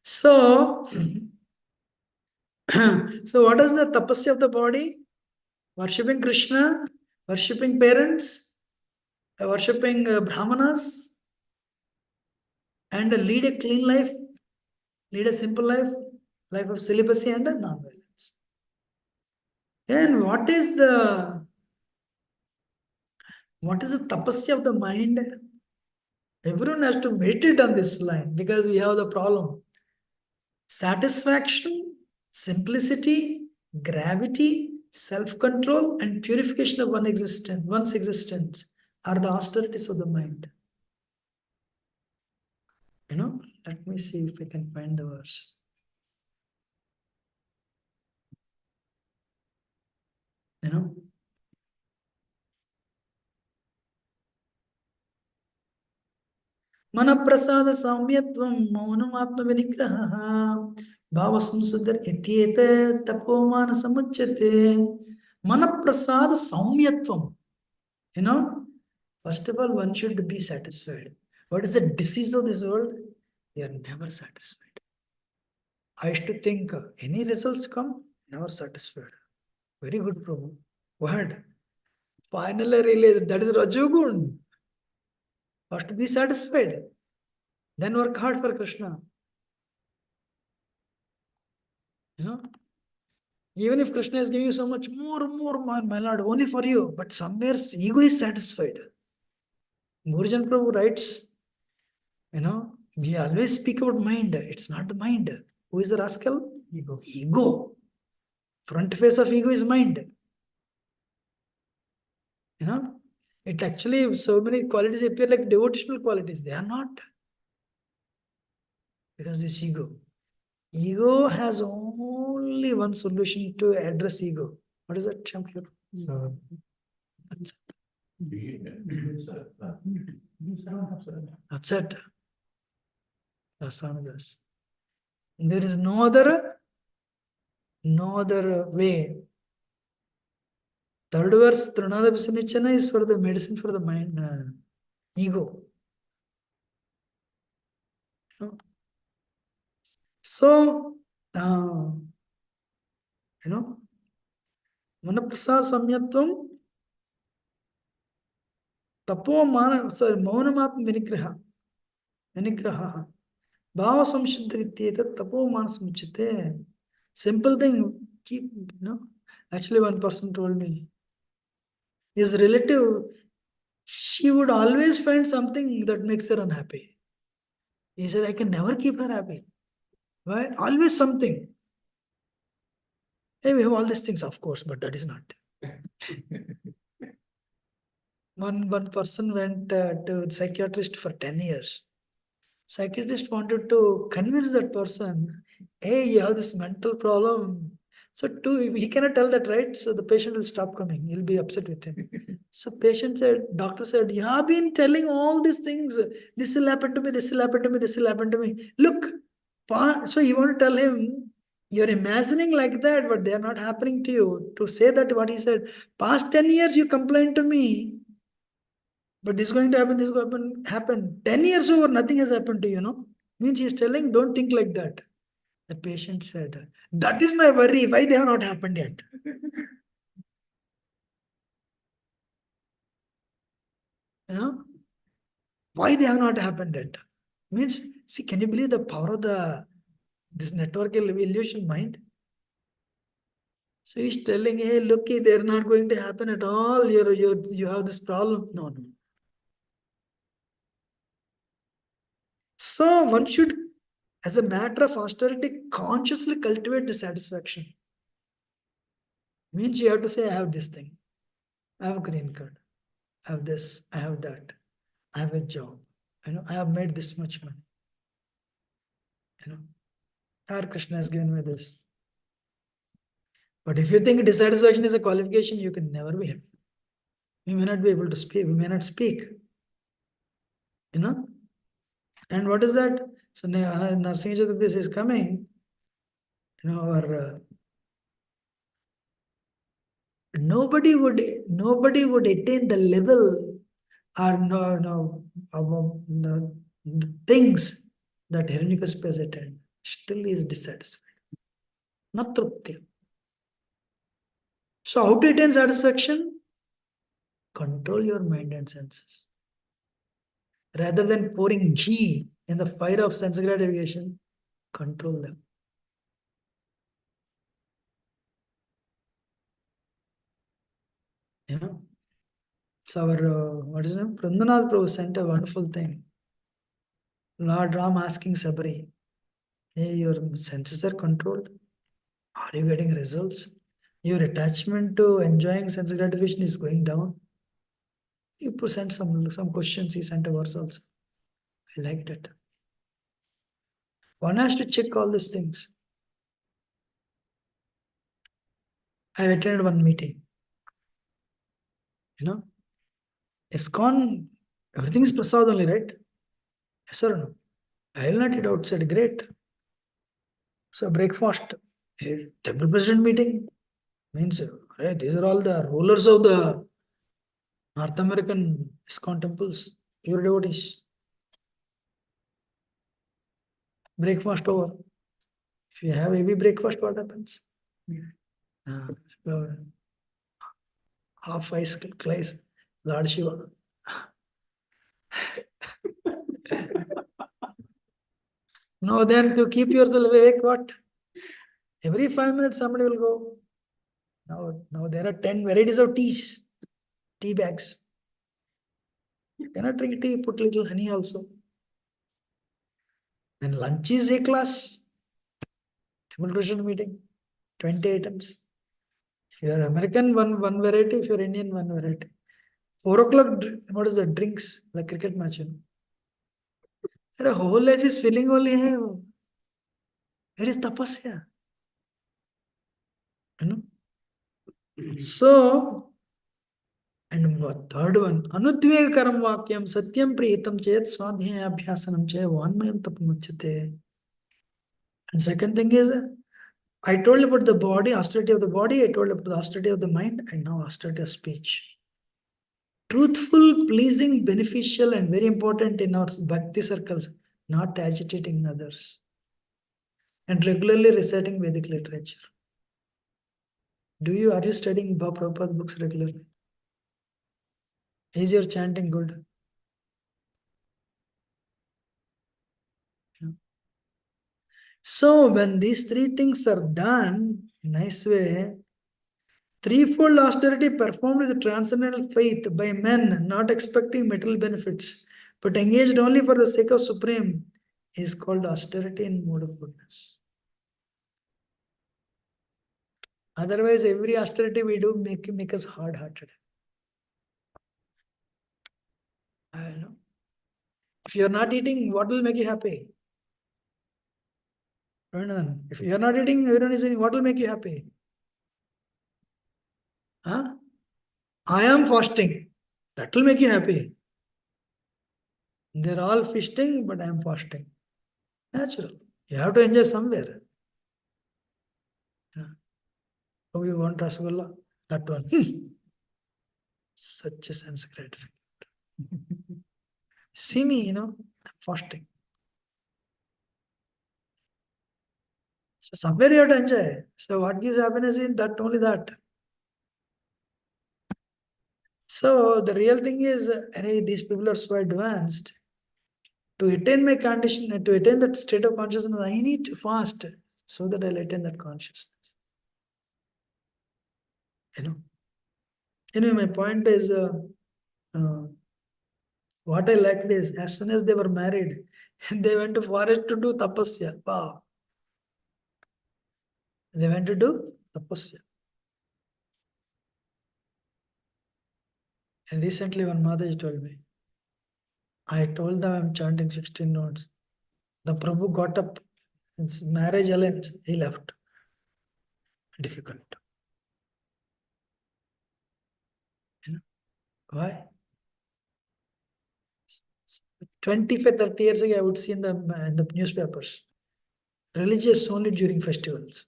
So, so what is the tapasya of the body? Worshipping Krishna, worshipping parents, worshipping brahmanas, and lead a clean life, lead a simple life, life of celibacy and non-violence. Then what is the tapasya of the mind? Everyone has to meditate on this line because we have the problem. Satisfaction, simplicity, gravity, self-control, and purification of one's existence are the austerities of the mind. You know, let me see if I can find the verse. You know, Manaprasada Saumyatvam Maunamatma Vinigraha Bhava Samsudar Ityete Tapomana Samuchate Manaprasada Saumyatvam. You know, first of all, one should be satisfied. What is the disease of this world? We are never satisfied. I used to think any results come, never satisfied. Very good, Prabhu. What? Finally realized that is Rajogun. First be satisfied. Then work hard for Krishna. You know? Even if Krishna is giving you so much more, my Lord, only for you, but somewhere ego is satisfied. Murujan Prabhu writes, you know, we always speak about mind. It's not the mind. Who is the rascal? Ego. Front face of ego is mind. You know, it actually, so many qualities appear like devotional qualities. They are not. Because this ego. Ego has only one solution to address ego. What is that, Shamkir? So, Upset. Dasanadas. There is no other way. Third verse, Trinada Visanichana is for the medicine for the mind, ego. So, you know, Manaprasad Samyatvam Tapo Maunamatma Vinigraha Bhava Samshuddhrityeta Tapo Manasamuchite. Simple thing, keep, you know. Actually, one person told me, his relative, she would always find something that makes her unhappy. He said, I can never keep her happy. Why? Always something. Hey, we have all these things, of course, but that is not. One person went to the psychiatrist for 10 years. Psychiatrist wanted to convince that person, hey, you have this mental problem. So he cannot tell that, right? So the patient will stop coming. He'll be upset with him. So doctor said, you have been telling all these things. This will happen to me, this will happen to me, this will happen to me. Look, so you want to tell him, you're imagining like that, but they are not happening to you. To say that what he said, past 10 years you complained to me, but this is going to happen, this is going to happen. 10 years over, nothing has happened to you, no? Means he's telling, don't think like that. The patient said, that is my worry, why they have not happened yet? You know, why they have not happened yet? Means, see, can you believe the power of this network illusion mind? So he's telling, hey, looky, they're not going to happen at all. You have this problem. No, no. So one should, as a matter of austerity, consciously cultivate dissatisfaction. Means you have to say, I have this thing, I have a green card, I have this, I have that, I have a job, I have made this much money. Our Krishna has given me this. But if you think dissatisfaction is a qualification, you can never be happy. We may not be able to speak, we may not speak. And what is that? So Narsingh Chaturdashi is coming, or nobody would attain the level or the things that Hiranyakashipu has attained. Still he is dissatisfied. Not trupti. So how to attain satisfaction? Control your mind and senses. Rather than pouring ghee in the fire of sense gratification, control them. So our, what is it? Prabhu Prabhu sent a wonderful thing. Lord Ram asking Sabri, hey, your senses are controlled. Are you getting results? Your attachment to enjoying sense gratification is going down. You present some questions, he sent a verse also. I liked it. One has to check all these things. I attended one meeting. ISKCON, everything is prasad only, right? Yes or no? I will not eat outside. Great. So breakfast, a temple president meeting means, right? These are all the rulers of the North American ISKCON temples, pure devotees. Breakfast over. If you have heavy breakfast, what happens? So half ice clays, Lord Shiva. No, then to keep yourself awake, what? Every 5 minutes somebody will go. Now there are 10 varieties of teas, tea bags. You cannot drink tea, put little honey also. Then lunch is a class. Temple meeting, 20 items. If you are American, one variety. If you are Indian, one variety. 4 o'clock, what is the drinks? Like cricket match. Your whole life is feeling only. Where is tapasya? So, and third one, anudvegakaram vakyam satyam prihitam chet swadhyaya abhyasanam che vanmayam tapamuchyate. And second thing is, I told you about the body, austerity of the body, I told you about the austerity of the mind, and now austerity of speech. Truthful, pleasing, beneficial, and very important in our bhakti circles, not agitating others. And regularly reciting Vedic literature. Are you studying Prabhupada books regularly? Is your chanting good? So when these 3 things are done, nice way, threefold austerity performed with transcendental faith by men, not expecting material benefits, but engaged only for the sake of Supreme, is called austerity in mode of goodness. Otherwise, every austerity we do make us hard-hearted. I know. If you are not eating, what will make you happy? If you are not eating, everyone is eating, what will make you happy? Huh? I am fasting. That will make you happy. They're all feasting, but I am fasting. Natural. You have to enjoy somewhere. Oh, you want Rasgulla? That one. Such a sense gratification. See me, I'm fasting. So somewhere you have to enjoy. So what gives happiness in that? Only that. So the real thing is, array, these people are so advanced. To attain my condition, to attain that state of consciousness, I need to fast so that I'll attain that consciousness. You know. Anyway, my point is, uh, what I liked is, as soon as they were married, they went to forest to do tapasya. Wow. They went to do tapasya. And recently one Mataji told me, I told them I'm chanting 16 notes. The Prabhu got up, it's marriage alliance, he left. Difficult. You know, why? 25, 30 years ago, I would see in the newspapers, religious only during festivals.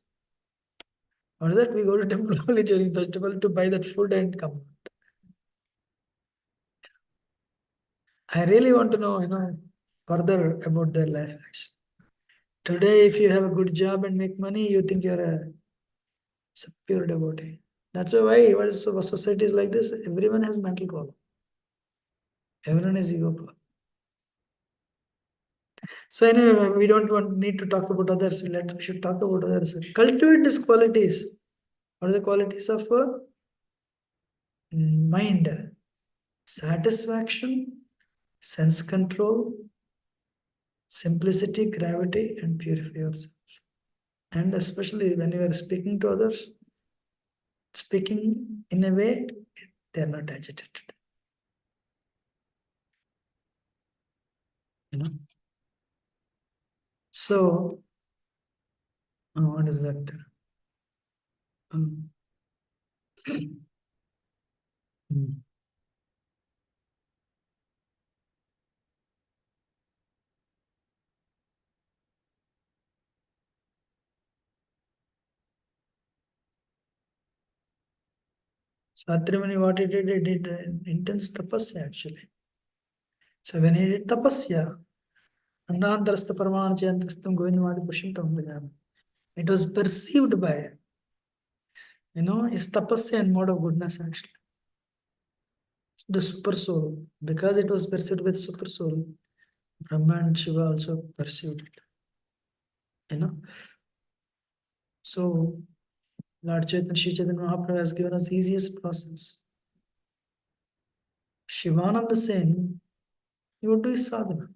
Or that we go to temple only during festival to buy that food and come. I really want to know, further about their life. Actually. Today, if you have a good job and make money, you think you're a pure devotee. That's why society is like this. Everyone has mental problem. Everyone is ego problem. So anyway, we don't need to talk about others. We should talk about others. Cultivate these qualities. What are the qualities of mind? Satisfaction, sense control, simplicity, gravity, and purify yourself. And especially when you are speaking to others, speaking in a way they are not agitated. You know. So, what is that? Um, hmm. Satrimani, what he did intense tapasya actually. So when he did tapasya, Annantarastha Paramana Chayantrastam Govindamadi Pushimtam Vijnana, it was perceived by, his tapasya and mode of goodness actually. The super soul, because it was perceived with super soul, Brahma and Shiva also perceived it. So Lord Chaitanya, Sri Chaitanya Mahaprabhu has given us easiest process. Shivananda Sen, he would do his sadhana.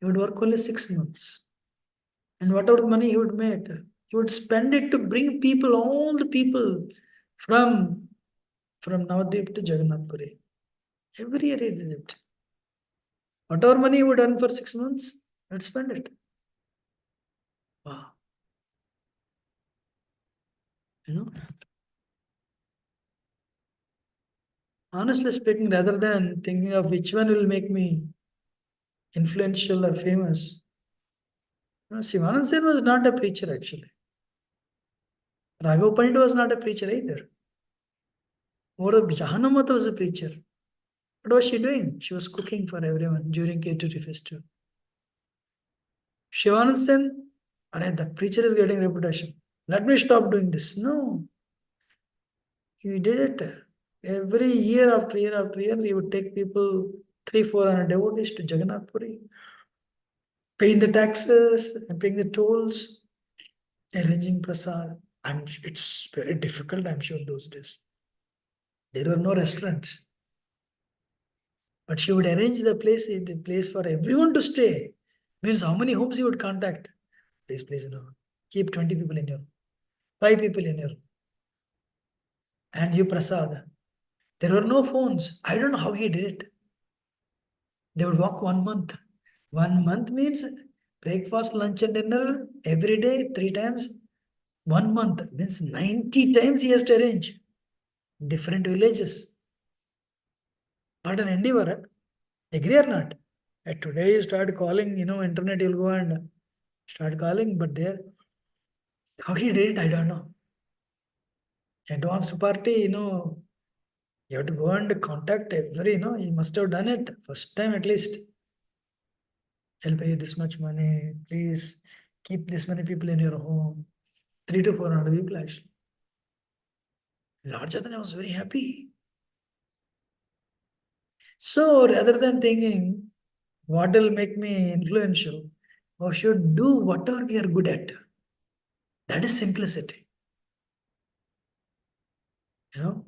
He would work only 6 months. And whatever money he would make, he would spend it to bring people, all the people from Navadvip to Jagannath Puri. Every year he did it. Whatever money he would earn for 6 months, he would spend it. Wow. Honestly speaking, rather than thinking of which one will make me influential or famous, Shivanand Sen was not a preacher actually. Raghav Pandit was not a preacher either. Or Jahanamata was a preacher. What was she doing? She was cooking for everyone during Keturi festival. Shivanand Sen, the preacher is getting reputation. Let me stop doing this. No. He did it. Every year after year after year, he would take people, 300-400 devotees to Jagannath Puri, paying the taxes and paying the tolls, arranging prasad. It's very difficult, I'm sure, those days. There were no restaurants. But she would arrange the place for everyone to stay. Means how many homes he would contact. Please, keep 20 people in your room, 5 people in your room. And you prasad. There were no phones. I don't know how he did it. They would walk 1 month. 1 month means breakfast, lunch, and dinner every day, 3 times. 1 month means 90 times he has to arrange. Different villages. But an endeavor, agree or not? Today you start calling, internet, you'll go and start calling, but there, how he did it, I don't know. Advanced party, you have to go and contact every, he must have done it first time at least. I'll pay you this much money, please keep this many people in your home. 300 to 400 people actually. Lord Chaitanya was very happy. So rather than thinking what will make me influential, I should do whatever we are good at. That is simplicity. You know,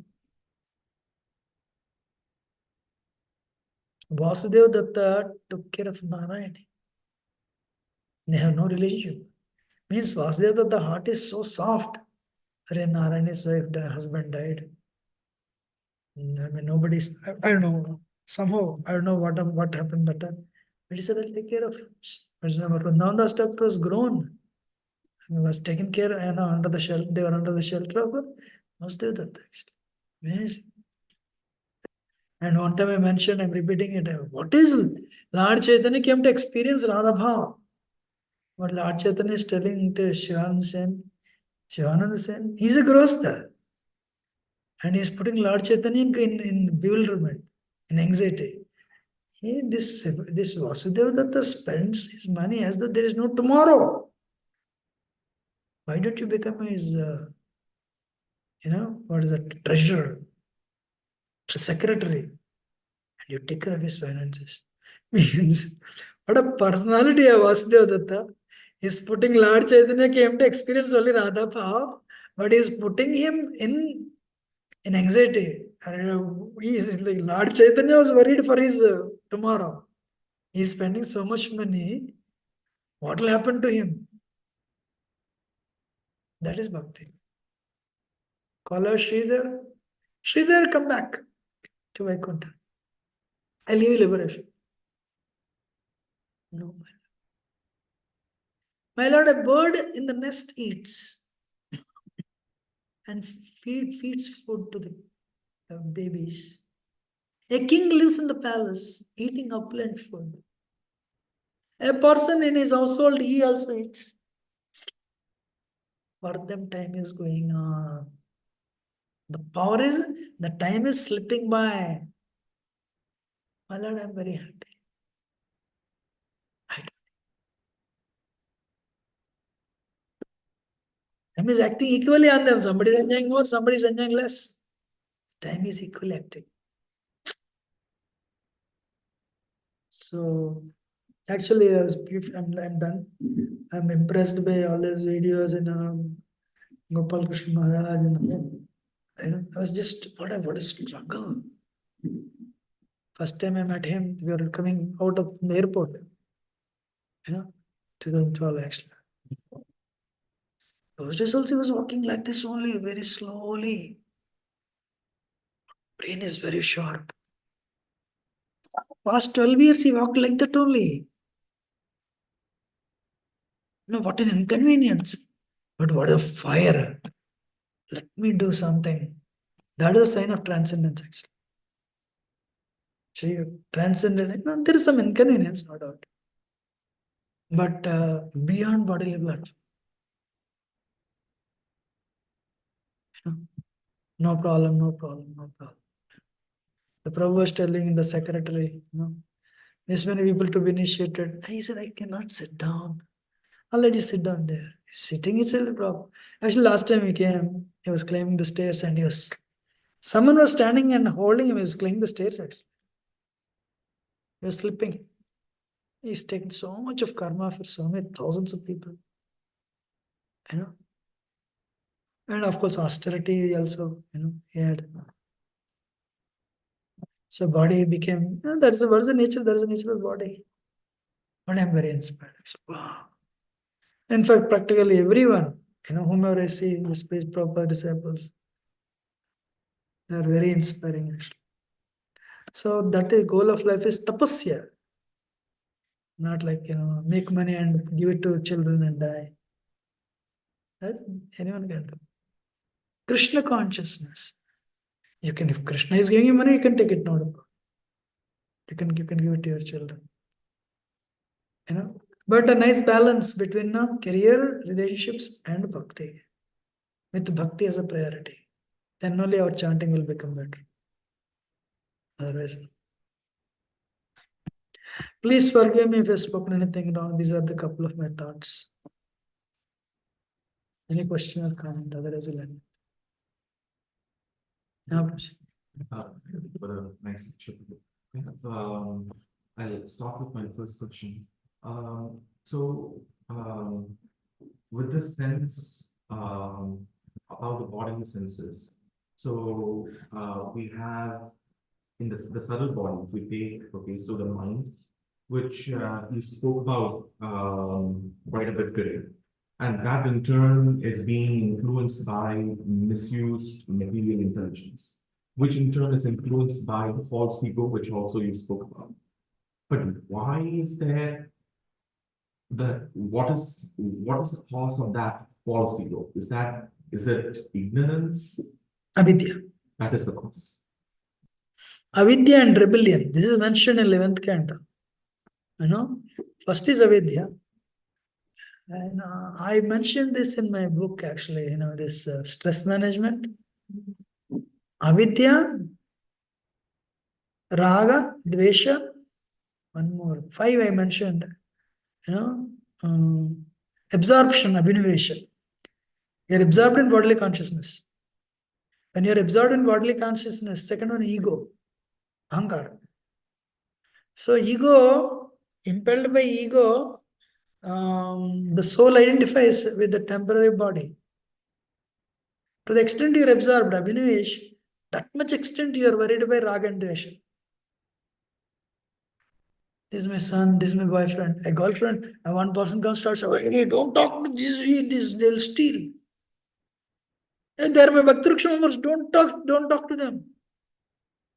Vasudeva Datta took care of Narayani. They have no relationship. Means Vasudeva Datta heart is so soft. Narayani's husband died. I mean, nobody's. I don't know. Somehow, I don't know what happened that time. But he said, "I'll take care of." Now the structure was grown. He was taken care, under the shelter. They were under the shelter of Vasudeva Datta. Amazing. And one time I mentioned, I'm repeating it. What is Lord Chaitanya came to experience Radha Bhav? What Lord Chaitanya is telling to Shivananda Sen, he's a Grostha. And he's putting Lord Chaitanya in bewilderment, in anxiety. This Vasudeva Datta spends his money as though there is no tomorrow. Why don't you become his, what is that, treasurer, secretary, and you take care of his finances? Means, what a personality of Vasudeva Datta. He's putting Lord Chaitanya came to experience only Radha Bhav, but he's putting him in anxiety. Like Lord Chaitanya was worried for his tomorrow. He's spending so much money. What will happen to him? That is bhakti. Call her Sridhar. Sridhar, come back to Vaikuntha. I'll give you liberation. No, my lord, a bird in the nest eats and feeds food to the babies. A king lives in the palace, eating opulent food. A person in his household, he also eats. For them, time is going on. The time is slipping by. My lord, I'm very happy. Time is acting equally on them. Somebody is enjoying more, somebody is enjoying less. Time is equally acting. So, actually, I'm done. I'm impressed by all these videos and Gopal Krishna Maharaj. I was just, what a struggle. First time I met him, we were coming out of the airport. 2012 actually. Those days also he was walking like this only, very slowly. Brain is very sharp. Past 12 years he walked like that only. What an inconvenience. But what a fire. Let me do something. That is a sign of transcendence actually. See, transcendent, there is some inconvenience, no doubt. But beyond bodily blood. No problem, no problem, no problem. The Prabhu was telling the secretary, this many people to be initiated. He said, I cannot sit down. I'll let you sit down there. Sitting itself a problem. Actually, last time he came, he was climbing the stairs and someone was standing and holding him. He was climbing the stairs actually. He was slipping. He's taken so much of karma for so many thousands of people. And of course, austerity also, he had. So body became, what is the nature? That is the nature of body. But I'm very inspired. Wow. In fact, practically everyone, whomever I see in this page, proper disciples, they are very inspiring actually. So that is goal of life is tapasya. Not like, make money and give it to children and die. That anyone can do. Krishna consciousness. If Krishna is giving you money, you can take it, no doubt. You can give it to your children. But a nice balance between career, relationships, and bhakti. With bhakti as a priority. Then only our chanting will become better. Otherwise. Please forgive me if I've spoken anything wrong. These are the couple of my thoughts. Any question or comment? Otherwise, we'll end. For a nice lecture. I'll start with my first question. So, with the sense about the bodily senses, so we have in the subtle body, we take, okay, so the mind, which you spoke about quite a bit today. And that in turn is being influenced by misused material intelligence, which in turn is influenced by the false ego, which also you spoke about. But why is there what is the cause of that false ego? Is it ignorance? Avidya. That is the cause. Avidya and rebellion. This is mentioned in 11th canto. First is avidya. And I mentioned this in my book actually, this stress management. Avidya, raga, dvesha, one more. 5 I mentioned. Absorption, abhinivesha. You're absorbed in bodily consciousness. When you're absorbed in bodily consciousness, second one, ego, ahankara. So ego, impelled by ego, the soul identifies with the temporary body. To the extent you're absorbed, abhinivesh, that much extent you are worried by raga and dvesha. This is my son, this is my boyfriend, a girlfriend, and one person comes starts saying, hey, don't talk to this, they'll steal. And they are my Bhakti members, don't talk to them.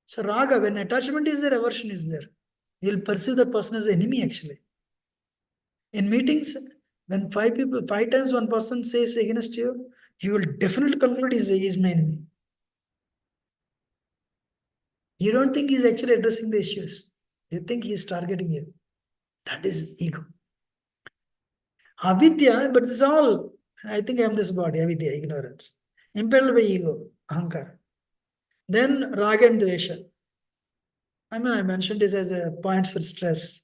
So raga, when attachment is there, aversion is there. You'll perceive the person as enemy actually. In meetings, when 5 times one person says against you, you will definitely conclude he's my enemy. You don't think he's actually addressing the issues. You think he's targeting you. That is ego. Avidya, but it's all, I think I'm this body, avidya, ignorance. Impelled by ego, ahankara. Then raga and dvesha. I mentioned this as a point for stress.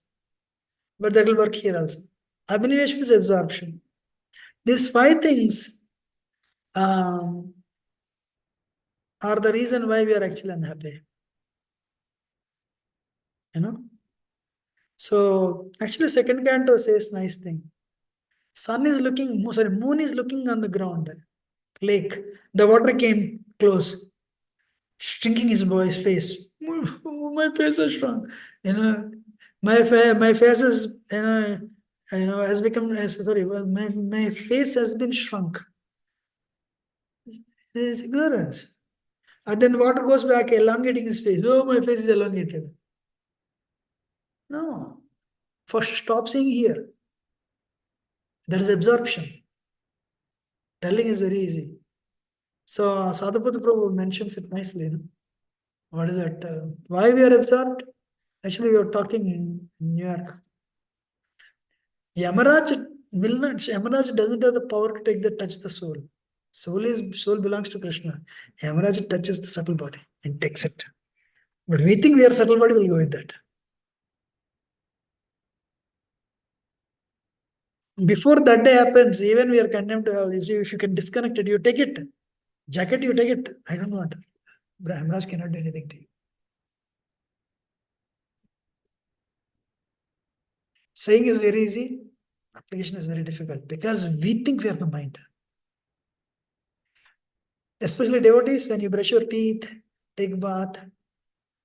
But that will work here also. Abhinivesha is absorption. These 5 things are the reason why we are actually unhappy. So actually second canto says nice thing. Moon is looking on the ground, lake. The water came close, shrinking his boy's face. My face is shrunk. My face is, has become, my face has been shrunk. It is ignorance. And then water goes back, elongating his face. Oh, my face is elongated. No. First, stop seeing here. That is absorption. Telling is very easy. So, Sadhupata Prabhu mentions it nicely. What is that? Why we are absorbed? Actually, we were talking in New York. Yamaraj doesn't have the power to take touch the soul. Soul belongs to Krishna. Yamaraj touches the subtle body and takes it. But we think we are subtle body, will go with that. Before that day happens, even we are condemned to have, if you can disconnect it, you take it. Jacket, you take it. I don't want. Yamaraj cannot do anything to you. Saying is very easy. Application is very difficult because we think we are the mind. Especially devotees, when you brush your teeth, take bath,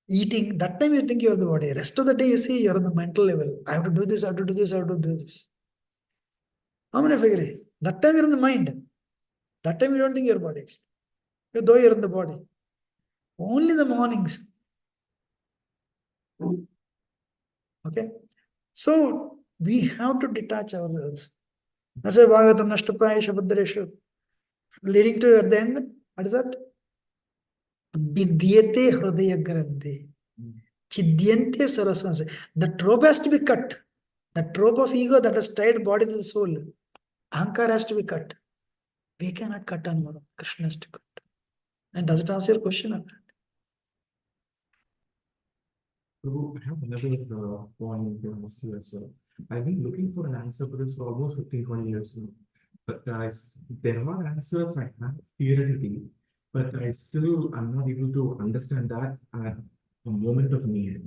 eating, that time you think you are the body. Rest of the day you see you are on the mental level. I have to do this, I have to do this, I have to do this. How many agree? That time you're in the mind. That time you don't think you're body. Though you're in the body. Only the mornings. Okay? So we have to detach ourselves. That's why Bhagavatam Nashtapraya Shabadareshu. Leading to at the end, what is that? Vidyate Hridaya Grandhi. Chidyante Sarasase. The rope has to be cut. The rope of ego that has tied body to the soul. Ahankara has to be cut. We cannot cut on more. Krishna has to cut. And does it answer your question or not? Prabhu, I have another point to ask you as well. I've been looking for an answer for this for almost 15-20 years now. But there are answers I have theoretically, but I'm not able to understand that at a moment of need.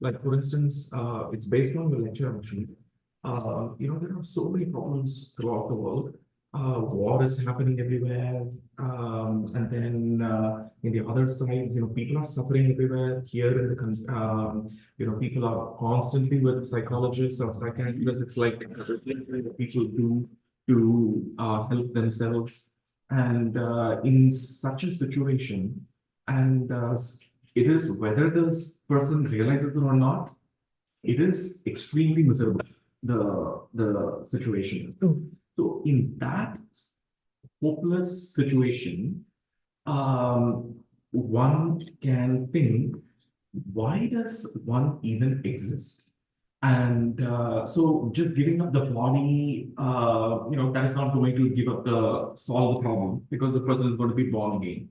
Like for instance, it's based on the lecture actually. There are so many problems throughout the world. War is happening everywhere, and then in the other sides, people are suffering everywhere. Here in the people are constantly with psychologists or psychiatrists. It's like people do to help themselves. And in such a situation, and it is whether this person realizes it or not, it is extremely miserable, the situation. So in that hopeless situation, one can think, why does one even exist? And so just giving up the body, that is not going to solve the problem, because the person is going to be born again.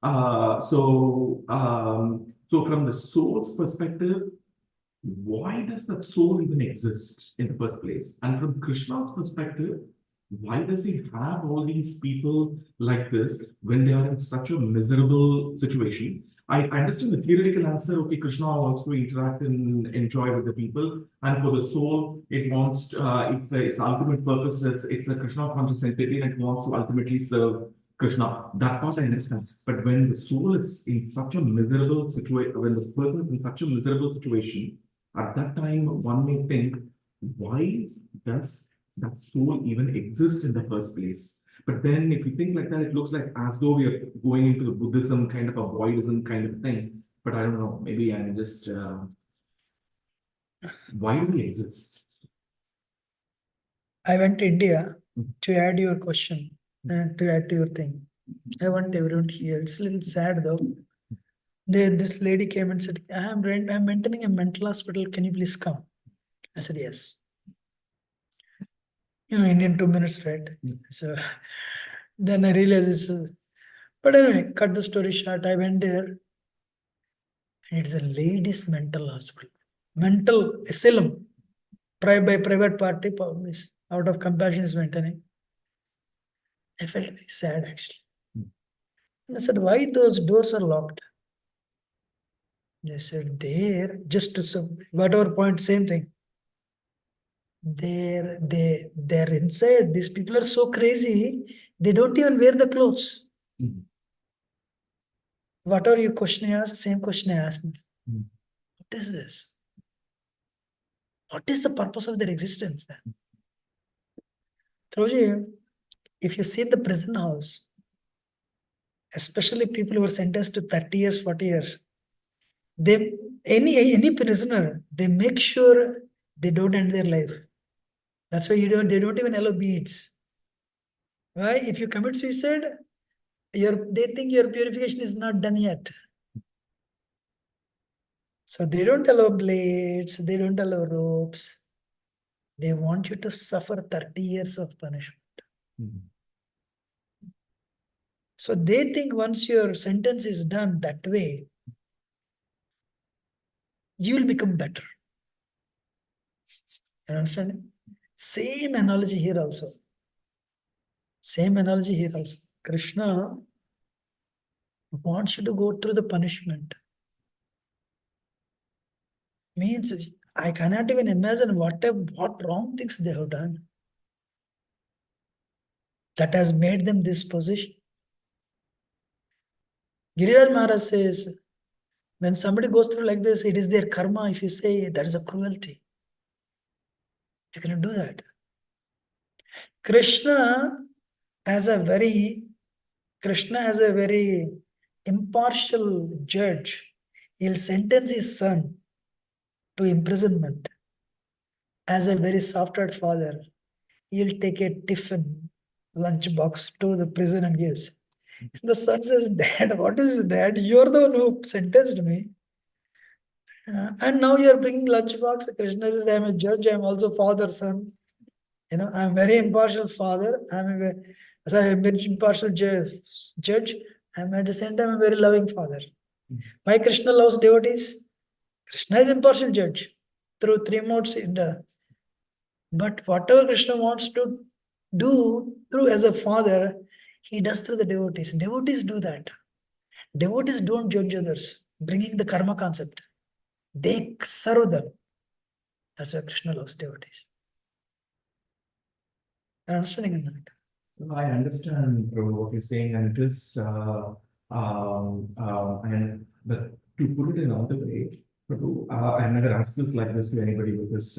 So from the soul's perspective, why does that soul even exist in the first place? And from Krishna's perspective, why does he have all these people like this when they are in such a miserable situation? I understand the theoretical answer. Okay, Krishna wants to interact and enjoy with the people, and for the soul, it wants its ultimate purpose is it's a Krishna conscious entity and it wants to ultimately serve Krishna. That part I understand. But when the soul is in such a miserable situation, when the person is in such a miserable situation, at that time one may think, why does that soul even exist in the first place? But then if you think like that, it looks like as though we are going into the Buddhism kind of a voidism kind of thing. But I don't know, maybe I'm just, why do we exist? I went to India to add your question and to add to your thing. I want everyone here. It's a little sad though. This lady came and said, I'm maintaining a mental hospital. Can you please come? I said, yes. Indian 2 minutes, right? So then I realized it's, but anyway, cut the story short. I went there. And it's a ladies' mental hospital, mental asylum, by private party, out of compassion is maintaining. I felt very sad actually. And I said, why those doors are locked? They said, there, just to whatever point, same thing. They're inside. These people are so crazy, they don't even wear the clothes. Mhm. Whatever your question I asked, same question I asked. Mhm. What is this? What is the purpose of their existence then? Prabhuji, if you see the prison house, especially people who are sentenced to 30 years, 40 years, any prisoner, they make sure they don't end their life. That's why they don't even allow beads. Why? If you commit suicide, they think your purification is not done yet. So they don't allow blades, they don't allow ropes. They want you to suffer 30 years of punishment. Mhm. So they think once your sentence is done that way, you will become better. You understand? Same analogy here also. Same analogy here also. Krishna wants you to go through the punishment. Means I cannot even imagine what wrong things they have done that has made them this position. Giriraj Maharaj says, when somebody goes through like this, it is their karma. If you say that is a cruelty, you cannot do that. Krishna has a very impartial judge. He'll sentence his son to imprisonment. As a very soft-hearted father, he'll take a tiffin lunch box to the prison and gives. The son says, Dad, what is this, Dad? You're the one who sentenced me. And now you're bringing lunch box. Krishna says, I'm a judge. I'm also father, son. I'm very impartial father. I'm a very impartial judge. I'm at the same time a very loving father. Why Krishna loves devotees? Krishna is impartial judge through three modes. But whatever Krishna wants to do through as a father, he does through the devotees. Devotees do that. Devotees don't judge others, bringing the karma concept. They serve them. That's why Krishna loves devotees. You're understanding that? I understand, Prabhu, what you're saying, and it is, but to put it in another way, Prabhu, I never asked this like this to anybody because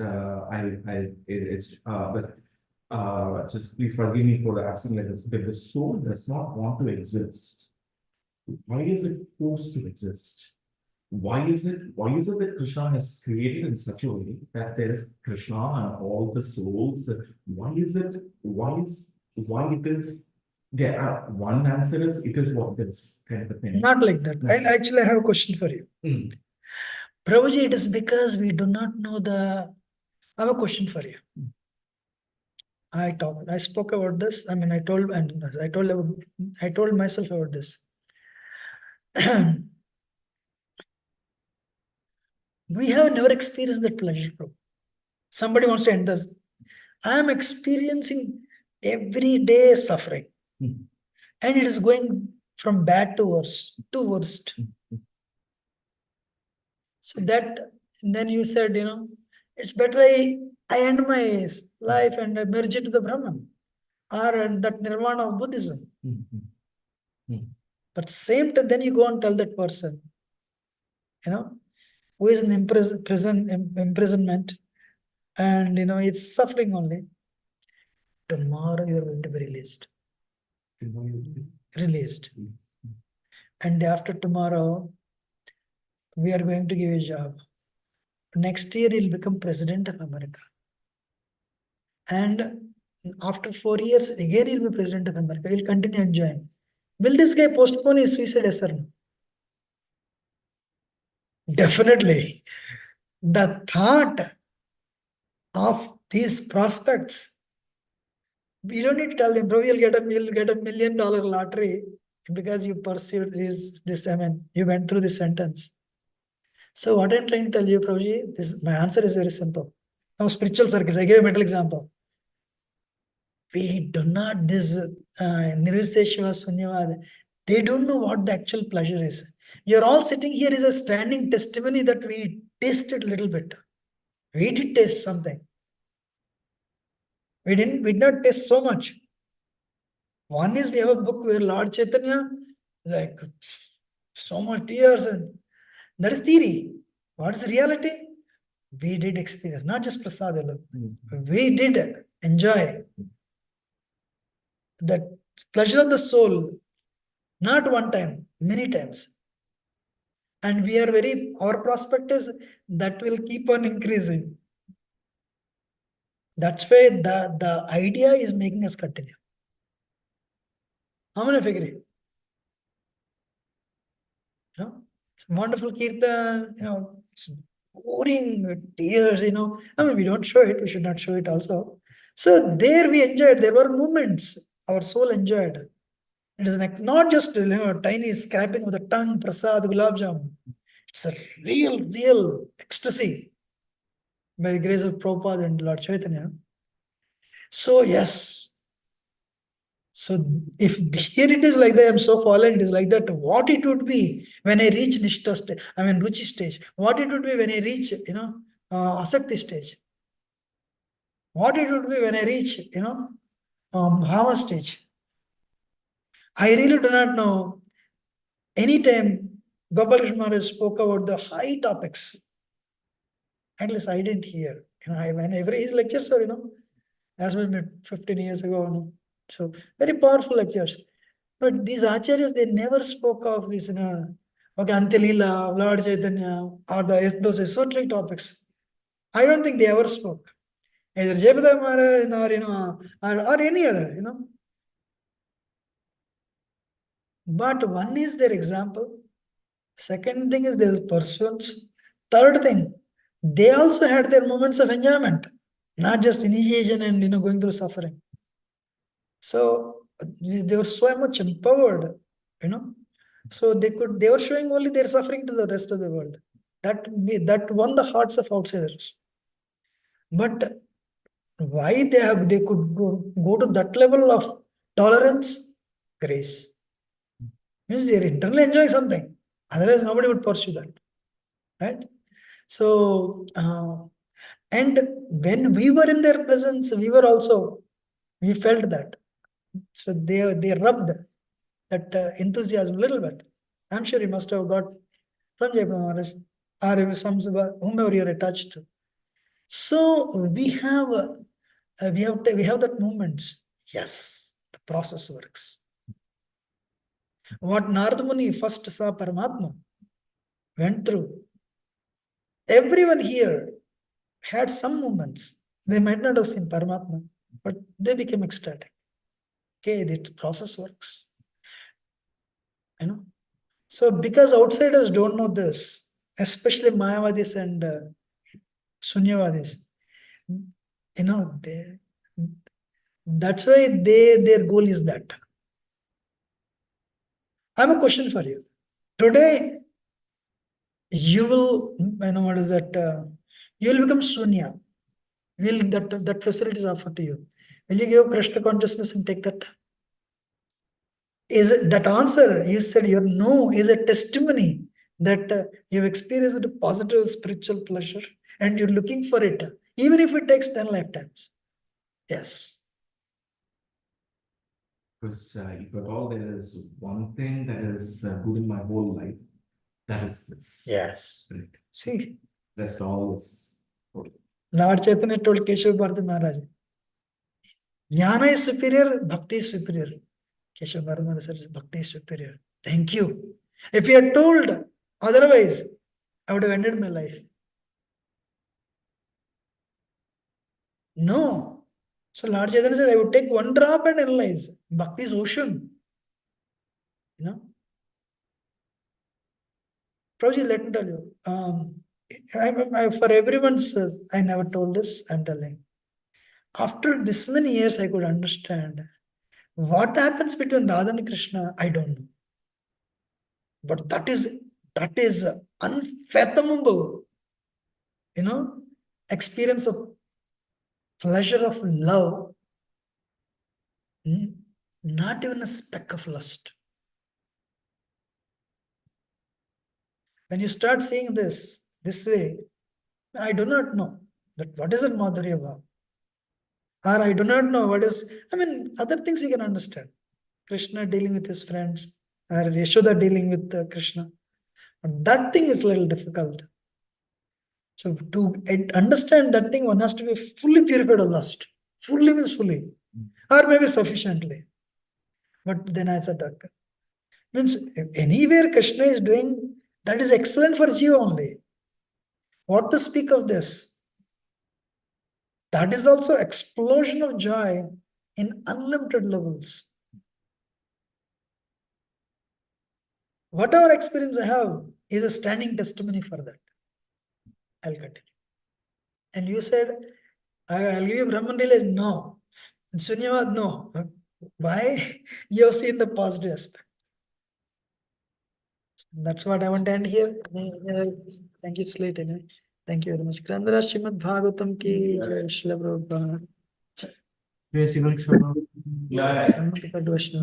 just please forgive me for asking like this. But the soul does not want to exist. Why is it forced to exist? Why is it that Krishna has created in such a way that there is Krishna and all the souls? Why it is? Yeah, one answer is it is what it is, kind of a thing. Not like that. I have a question for you. Mm. Prabhuji, it is because we do not know the. I have a question for you. I spoke about this. I mean, I told myself about this. We have never experienced that pleasure, Prabhu. Somebody wants to end this. I am experiencing everyday suffering. Mm. And it is going from bad to worst. So that, then you said, it's better I end my life and I merge into the Brahman or that nirvana of Buddhism. But same time, then you go and tell that person, who is in imprisonment and, it's suffering only. Tomorrow you are going to be released. And after tomorrow, we are going to give you a job. Next year, he'll become president of America. And after 4 years, again, he'll be president of America. He'll continue enjoying. Will this guy postpone his suicide, yes or no? Definitely. The thought of these prospects, we don't need to tell him, bro, you'll get $1 million lottery because you pursued this. I mean, you went through this sentence. So what I'm trying to tell you, Prabhuji, my answer is very simple. Now, spiritual circles, I gave a mental example. We do not, this Nirviseshva Sunyavad, they don't know what the actual pleasure is. You're all sitting here is a standing testimony that we tasted a little bit. We did taste something. We did not taste so much. One is we have a book where Lord Chaitanya, like so much tears, and that is theory. What is reality? We did experience, not just prasad alone. We did enjoy that pleasure of the soul, not one time, many times. And we are our prospect is that will keep on increasing. That's why the idea is making us continue. How many figure it? Wonderful kirtan, pouring tears, I mean, we don't show it, we should not show it also. So there we enjoyed, there were moments our soul enjoyed. It is not just tiny scraping with the tongue, prasad, gulab jamun. It's a real ecstasy by the grace of Prabhupada and Lord Chaitanya. So yes. So if here it is like that, I'm so fallen, it is like that, what it would be when I reach Nishta stage, I mean Ruchi stage, what it would be when I reach, Asakti stage, what it would be when I reach, Bhava stage. I really do not know. Anytime Gopal Krishna Maharaj spoke about the high topics, at least I didn't hear. When every his lectures were, as well 15 years ago. So very powerful lectures. But these acharyas, they never spoke of this, okay, Antilila, Lord Chaitanya, or those esoteric topics. I don't think they ever spoke. Either Jayapata Maharaj or any other, But one is their example. Second thing is there's pursuance. Third thing, they also had their moments of enjoyment, not just initiation and going through suffering. So they were so much empowered, So they were showing only their suffering to the rest of the world. That won the hearts of outsiders. But why they could go to that level of tolerance? Grace. Means they're internally enjoying something. Otherwise, nobody would pursue that. Right? So, and when we were in their presence, we felt that. So they rubbed that enthusiasm a little bit. I'm sure you must have got from Jai Maharaj or some whomever you're attached to. So we have that moments. Yes, the process works. What Narada Muni first saw Paramatma, went through. Everyone here had some moments. They might not have seen Paramatma, but they became ecstatic. Okay, the process works. You know. So because outsiders don't know this, especially Mayavadis and Sunyavadis, you know, that's why their goal is that. I have a question for you. Today, you will, you know, what is that? You will become Sunya. That facility is offered to you. Will you give Krishna consciousness and take that? Is it that answer you said your no is a testimony that you've experienced a positive spiritual pleasure and you're looking for it, even if it takes 10 lifetimes? Yes. Because if at all there is one thing that is good in my whole life, that is this. Yes. Right. See, Rest all is good. Lord Chaitanya told Keshav Bharati Maharaj, Jnana is superior, Bhakti is superior. Keshav Bharati Maharaj says, Bhakti is superior. Thank you. If you had told otherwise, I would have ended my life. No. So Lord Chaitanya said, I would take one drop and analyze. Bhakti is ocean. You know? Prabhuji, let me tell you. For everyone's, I never told this, I'm telling. After this many years, I could understand what happens between Radha and Krishna, I don't know. But that is unfathomable, you know, experience of pleasure of love, not even a speck of lust. When you start seeing this way, I do not know that what is it Madhurya Bhav? Or I do not know what is, other things we can understand. Krishna dealing with his friends, or Yashoda dealing with Krishna. But that thing is a little difficult. So to understand that thing, one has to be fully purified of lust. Fully means fully. Or maybe sufficiently. But then I said, means anywhere Krishna is doing, that is excellent for Jiva only. What to speak of this? That is also explosion of joy in unlimited levels. Whatever experience I have is a standing testimony for that. I'll continue. And you said, I'll give you Brahman realization. No. And Sunyavad, no. Why? You have seen the positive aspect. That's what I want to end here. Thank you, it's late anyway. Thank you very much. Grandhara Srimad Bhagavatam ki jai, Srila Prabhupada. Jai Shri Krishna. Namaste, Padma.